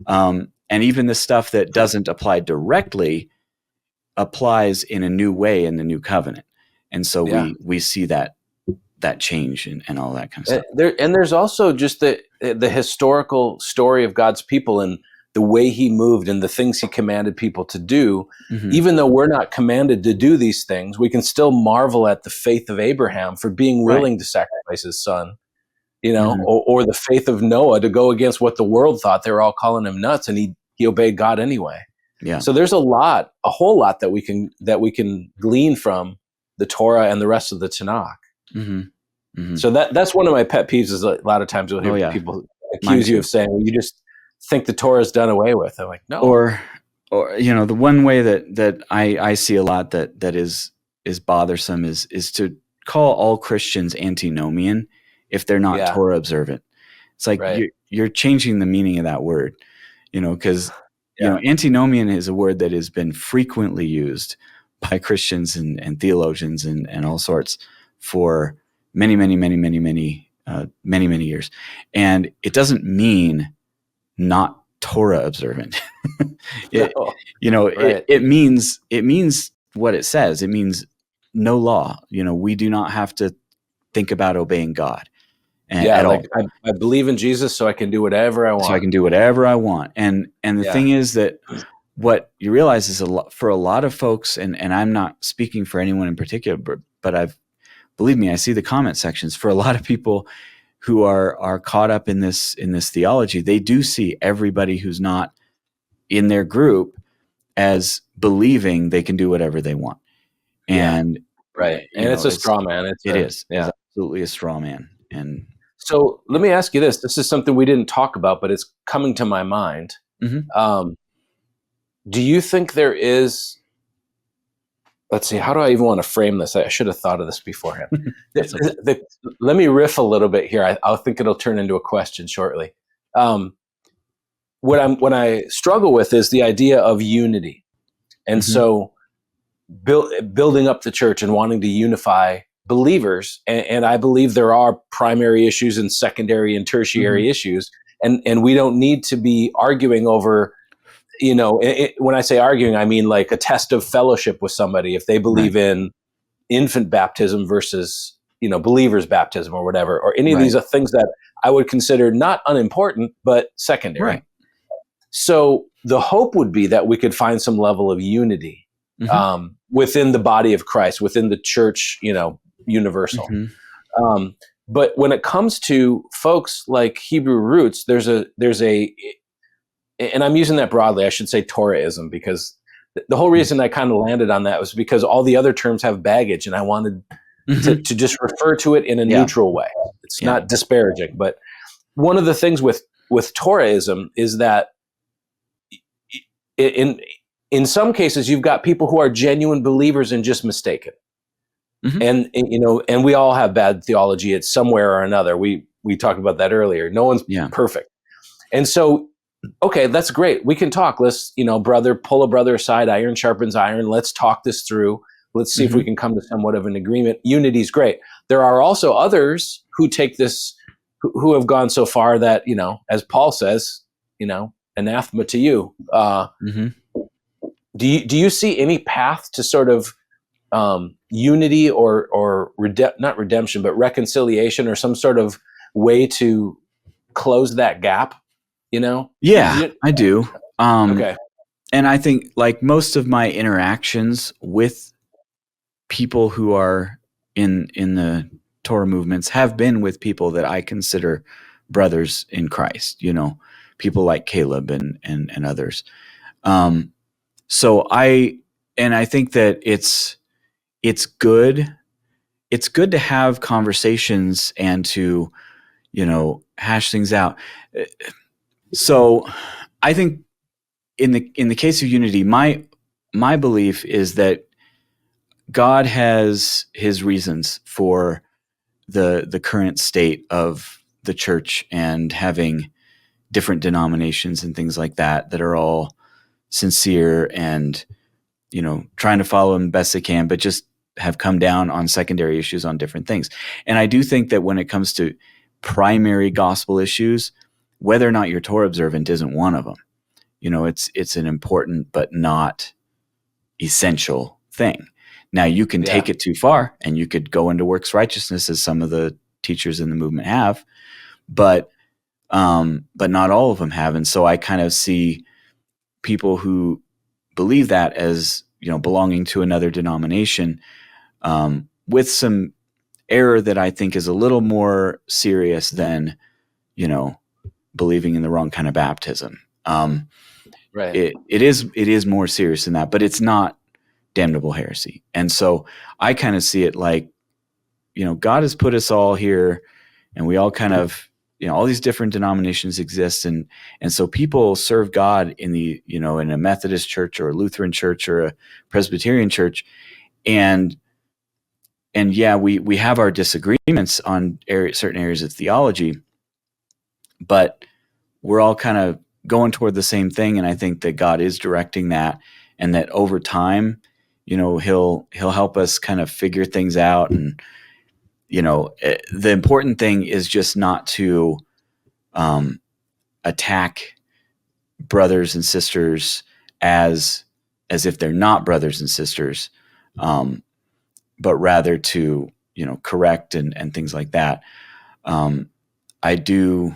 And even the stuff that doesn't apply directly applies in a new way in the new covenant. And so we see that change and all that kind of stuff. There's also just the historical story of God's people and the way he moved and the things he commanded people to do. Mm-hmm. Even though we're not commanded to do these things, we can still marvel at the faith of Abraham for being willing to sacrifice his son, mm-hmm. or the faith of Noah to go against what the world thought. They were all calling him nuts, and he obeyed God anyway. Yeah. So there's a whole lot that we can glean from the Torah and the rest of the Tanakh. Mm-hmm. Mm-hmm. So that's one of my pet peeves. Is a lot of times you'll hear people accuse you of saying, well, you just think the Torah is done away with. I'm like, no. Or the one way that I see a lot that is bothersome is to call all Christians antinomian if they're not Torah observant. It's like you're changing the meaning of that word, because antinomian is a word that has been frequently used by Christians and theologians and all sorts for many years. And it doesn't mean not Torah observant. It means what it says. It means no law. We do not have to think about obeying God. At all. I believe in Jesus, so I can do whatever I want. And the thing is that what you realize is for a lot of folks, and I'm not speaking for anyone in particular, but believe me, I see the comment sections. For a lot of people who are caught up in this theology, they do see everybody who's not in their group as believing they can do whatever they want. And and it's a straw man. It's absolutely a straw man. And so let me ask you this. This is something we didn't talk about, but it's coming to my mind. Mm-hmm. Do you think there is, let's see, how do I even want to frame this? I should have thought of this beforehand. Let me riff a little bit here. I think it'll turn into a question shortly. What I struggle with is the idea of unity. And mm-hmm. so building up the church and wanting to unify believers. And I believe there are primary issues and secondary and tertiary mm-hmm. issues. and we don't need to be arguing over, when I say arguing, I mean like a test of fellowship with somebody if they believe in infant baptism versus believers baptism or whatever, or any of these are things that I would consider not unimportant but secondary. Right. So the hope would be that we could find some level of unity within the body of Christ, within the church, universal. But when it comes to folks like Hebrew roots, there's a, and I'm using that broadly, I should say Torahism, because the whole reason I kind of landed on that was because all the other terms have baggage, and I wanted to just refer to it in a neutral way. It's not disparaging, but one of the things with Torahism is that in some cases you've got people who are genuine believers and just mistaken. And we all have bad theology at somewhere or another. We talked about that earlier. No one's perfect. And so, okay, that's great. We can talk. Let's, pull a brother aside, iron sharpens iron. Let's talk this through. Let's see if we can come to somewhat of an agreement. Unity is great. There are also others who take this, who have gone so far that, as Paul says, anathema to you. Do you see any path to sort of unity or not redemption, but reconciliation, or some sort of way to close that gap? Yeah, I do. Okay. And I think like most of my interactions with people who are in the Torah movements have been with people that I consider brothers in Christ, people like Caleb and others. So I think that it's good. It's good to have conversations and to, hash things out. So I think in the case of unity, my belief is that God has his reasons for the current state of the church and having different denominations and things like that are all sincere and, trying to follow him best they can, but just have come down on secondary issues on different things. And I do think that when it comes to primary gospel issues, whether or not you're Torah observant isn't one of them. It's an important but not essential thing. Now you can take it too far and you could go into works righteousness, as some of the teachers in the movement have, but not all of them have. And so I kind of see people who believe that as, belonging to another denomination, with some error that I think is a little more serious than, believing in the wrong kind of baptism. Right. It is more serious than that, but it's not damnable heresy. And so I kind of see it like, God has put us all here, and we all kind of, all these different denominations exist. And so people serve God in the, in a Methodist church or a Lutheran church or a Presbyterian church. And we have our disagreements on certain areas of theology, but we're all kind of going toward the same thing. And I think that God is directing that, and that over time, he'll help us kind of figure things out. And, the important thing is just not to attack brothers and sisters as if they're not brothers and sisters, but rather to, correct and things like that. I do,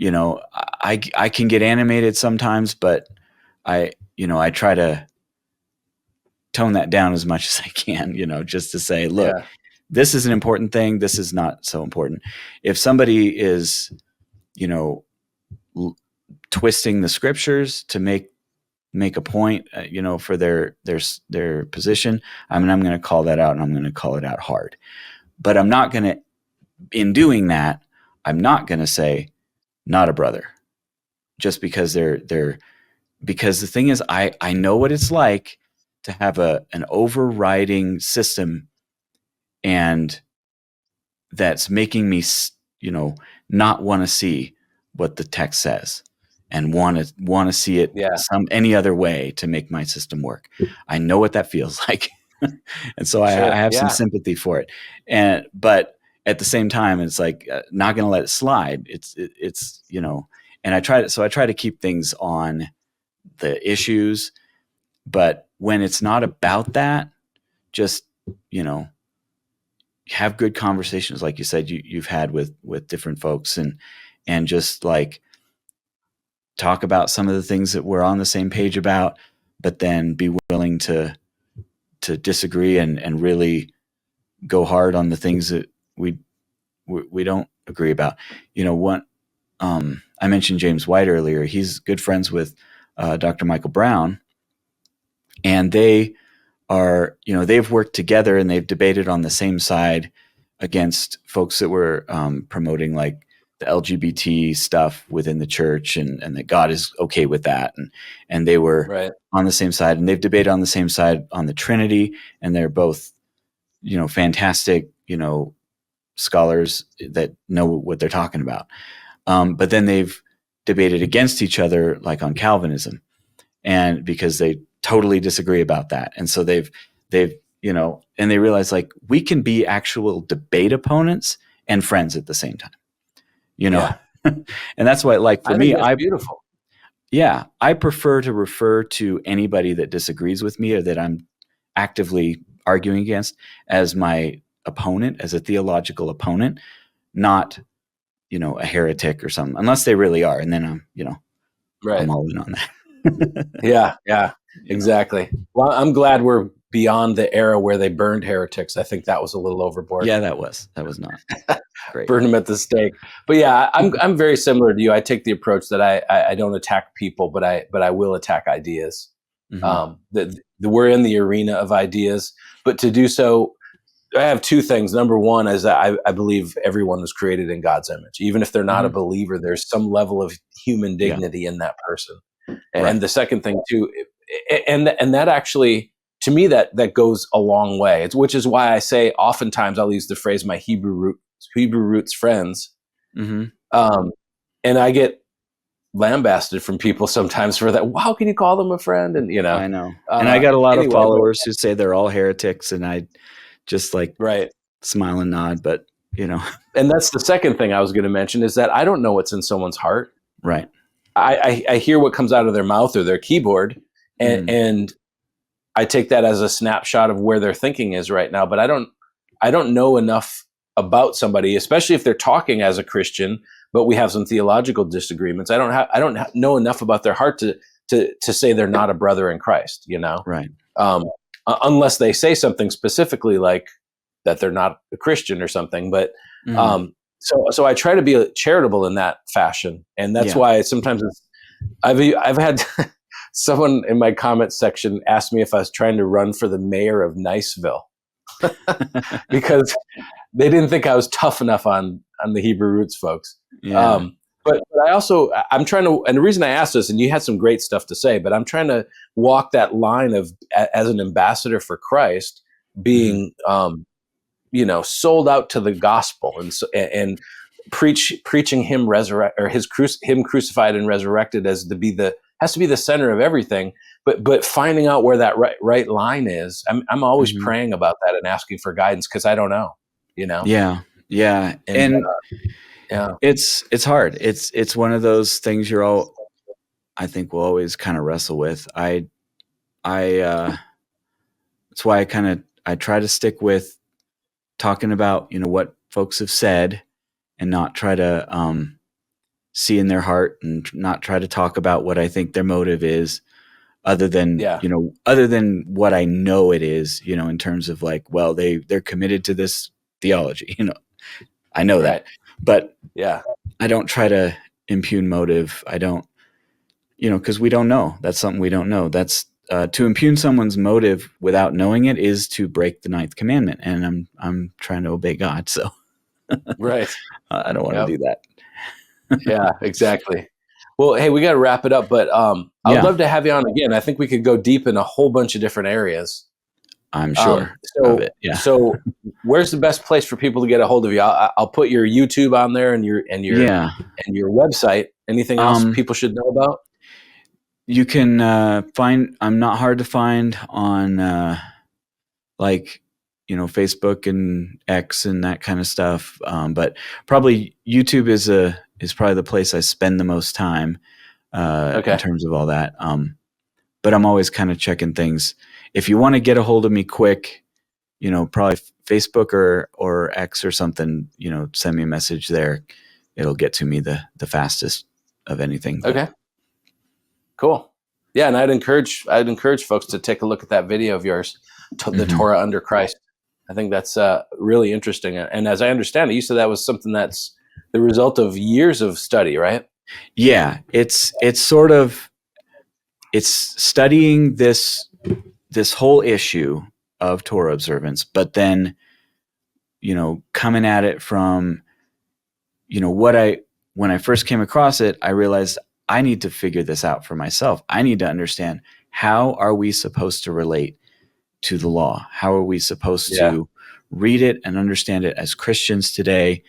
I can get animated sometimes, but I try to tone that down as much as I can, just to say, look, this is an important thing. This is not so important. If somebody is, twisting the scriptures to make a point, for their position, I'm going to call that out, and I'm going to call it out hard. But I'm not going to, in doing that, I'm not going to say not a brother, just because because the thing is, I know what it's like to have an overriding system, and that's making me, not want to see what the text says, and want to see it any other way to make my system work. I know what that feels like. And so I have some sympathy for it. But at the same time, it's like not going to let it slide. It's and I try to keep things on the issues, but when it's not about that, just have good conversations, like you said you've had with different folks, and just like talk about some of the things that we're on the same page about, but then be willing to disagree and really go hard on the things that we don't agree about. I mentioned James White earlier. He's good friends with Dr. Michael Brown, and they are, they've worked together and they've debated on the same side against folks that were promoting like the LGBT stuff within the church, and that God is okay with that. And they were on the same side, and they've debated on the same side on the Trinity, and they're both, fantastic, scholars that know what they're talking about. But then they've debated against each other, like on Calvinism, and because they totally disagree about that. And so they've, and they realize like we can be actual debate opponents and friends at the same time, Yeah. and that's why, like, for me, beautiful. Yeah. I prefer to refer to anybody that disagrees with me or that I'm actively arguing against as my opponent, as a theological opponent, not, a heretic or something, unless they really are. And then I'm all in on that. Yeah, exactly. Well, I'm glad we're beyond the era where they burned heretics. I think that was a little overboard. Yeah, that was not great. Burn them at the stake. But yeah, I'm very similar to you. I take the approach that I don't attack people, but I will attack ideas. Mm-hmm. We're in the arena of ideas, but to do so, I have two things. Number one is that I believe everyone was created in God's image. Even if they're not a believer, there's some level of human dignity in that person. And the second thing too, and that actually, to me, that goes a long way. Which is why I say oftentimes I'll use the phrase "my Hebrew roots friends," and I get lambasted from people sometimes for that. How can you call them a friend? And I know, and I got a lot of followers who say they're all heretics, and I just like smile and nod. But and that's the second thing I was going to mention, is that I don't know what's in someone's heart. Right. I hear what comes out of their mouth or their keyboard, and I take that as a snapshot of where their thinking is right now. But I don't know enough about somebody, especially if they're talking as a Christian, but we have some theological disagreements. I don't know enough about their heart to say they're not a brother in Christ. Right. Unless they say something specifically like that they're not a Christian or something. But so I try to be charitable in that fashion, and that's why sometimes I've had someone in my comment section ask me if I was trying to run for the mayor of Niceville because they didn't think I was tough enough on the Hebrew roots folks. Yeah. But I'm trying to, and the reason I asked this, and you had some great stuff to say, but I'm trying to walk that line of, as an ambassador for Christ, being, sold out to the gospel and preaching him him crucified and resurrected has to be the center of everything. But finding out where that right line is, I'm always praying about that and asking for guidance, because I don't know. Yeah. And it's hard. It's one of those things I think we'll always kind of wrestle with. That's why I try to stick with talking about, what folks have said, and not try to see in their heart, and not try to talk about what I think their motive is, other than what I know it is, in terms of like, well, they're committed to this theology, I know that, but I don't try to impugn motive. I don't, because we don't know. That's something we don't know. That's to impugn someone's motive without knowing it is to break the 9th commandment, and I'm trying to obey God, so I don't want to do that. Yeah, exactly. Well, hey, we got to wrap it up, but I'd love to have you on again. I think we could go deep in a whole bunch of different areas. I'm sure of it. Yeah. So where's the best place for people to get a hold of you? I'll put your YouTube on there and your website. Anything else people should know about? You can find, I'm not hard to find on Facebook and X and that kind of stuff. But probably YouTube is probably the place I spend the most time in terms of all that. But I'm always kind of checking things. If you want to get a hold of me quick, probably Facebook or X or something, send me a message there. It'll get to me the fastest of anything. Okay. Cool. Yeah. And I'd encourage folks to take a look at that video of yours, the Torah under Christ. I think that's really interesting. And as I understand it, you said that was something that's the result of years of study, right? Yeah. It's studying this whole issue of Torah observance, but then, coming at it from, when I first came across it, I realized I need to figure this out for myself. I need to understand, how are we supposed to relate to the law? How are we supposed to read it and understand it as Christians today?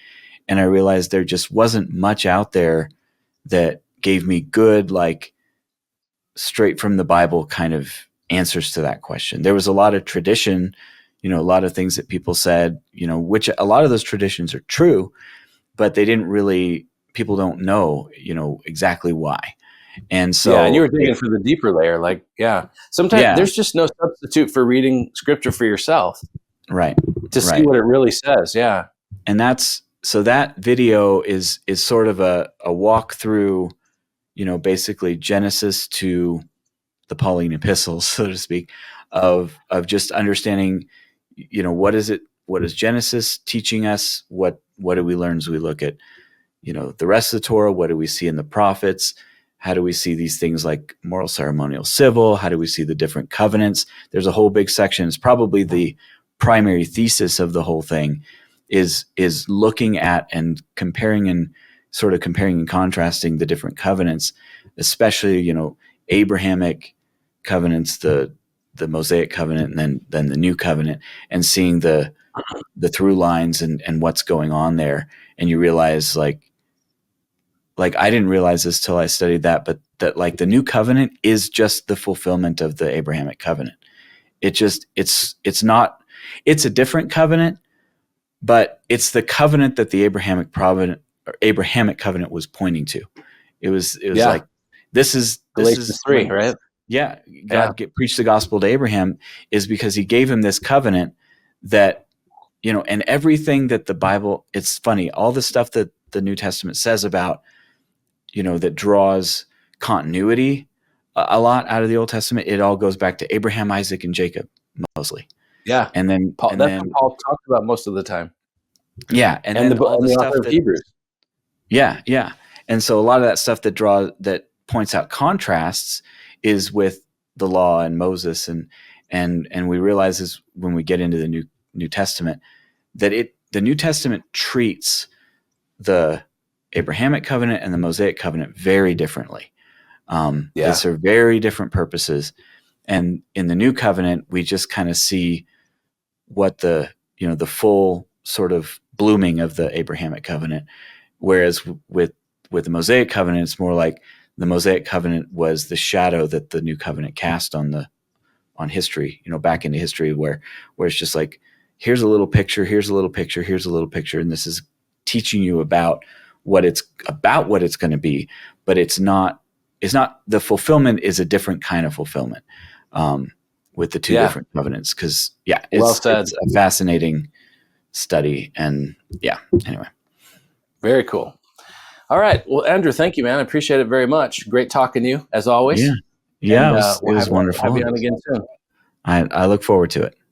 And I realized there just wasn't much out there that gave me good, like, straight from the Bible kind of answers to that question. There was a lot of tradition, a lot of things that people said, which a lot of those traditions are true, but they didn't really, people don't know, exactly why. And so, and you were digging for the deeper layer, sometimes there's just no substitute for reading scripture for yourself. Right. To see what it really says. Yeah. And so that video is sort of a walk through, basically Genesis to the Pauline epistles, so to speak, of just understanding, what is Genesis teaching us? What do we learn as we look at, the rest of the Torah? What do we see in the prophets? How do we see these things like moral, ceremonial, civil? How do we see the different covenants? There's a whole big section. It's probably the primary thesis of the whole thing is looking at and comparing and contrasting the different covenants, especially, Abrahamic covenants, the Mosaic covenant, and then the new covenant, and seeing the through lines and what's going on there. And you realize, like I didn't realize this till I studied that, but that, like, the new covenant is just the fulfillment of the Abrahamic covenant. It's a different covenant, but it's the covenant that the Abrahamic covenant was pointing to. It was like, this is 3, right? Yeah. God preached the gospel to Abraham is because he gave him this covenant that, and everything that the Bible, it's funny, all the stuff that the New Testament says about, that draws continuity a lot out of the Old Testament, it all goes back to Abraham, Isaac, and Jacob mostly. Yeah. And then Paul, that's what Paul talks about most of the time. Yeah. And then all the stuff of Hebrews. Yeah. Yeah. And so a lot of that stuff that points out contrasts is with the law and Moses. And we realize this when we get into the New Testament, that the New Testament treats the Abrahamic covenant and the Mosaic covenant very differently. These are very different purposes. And in the new covenant, we just kind of see what the full sort of blooming of the Abrahamic covenant. Whereas with the Mosaic covenant, it's more like the Mosaic covenant was the shadow that the new covenant cast on history, back into history, where it's just like, here's a little picture, here's a little picture, here's a little picture. And this is teaching you about what it's going to be, but it's not the fulfillment is a different kind of fulfillment with the two different covenants. Cause it's a fascinating study. And anyway. Very cool. All right. Well, Andrew, thank you, man. I appreciate it very much. Great talking to you as always. Yeah. Yeah. It was wonderful. We'll have you on again soon. I look forward to it.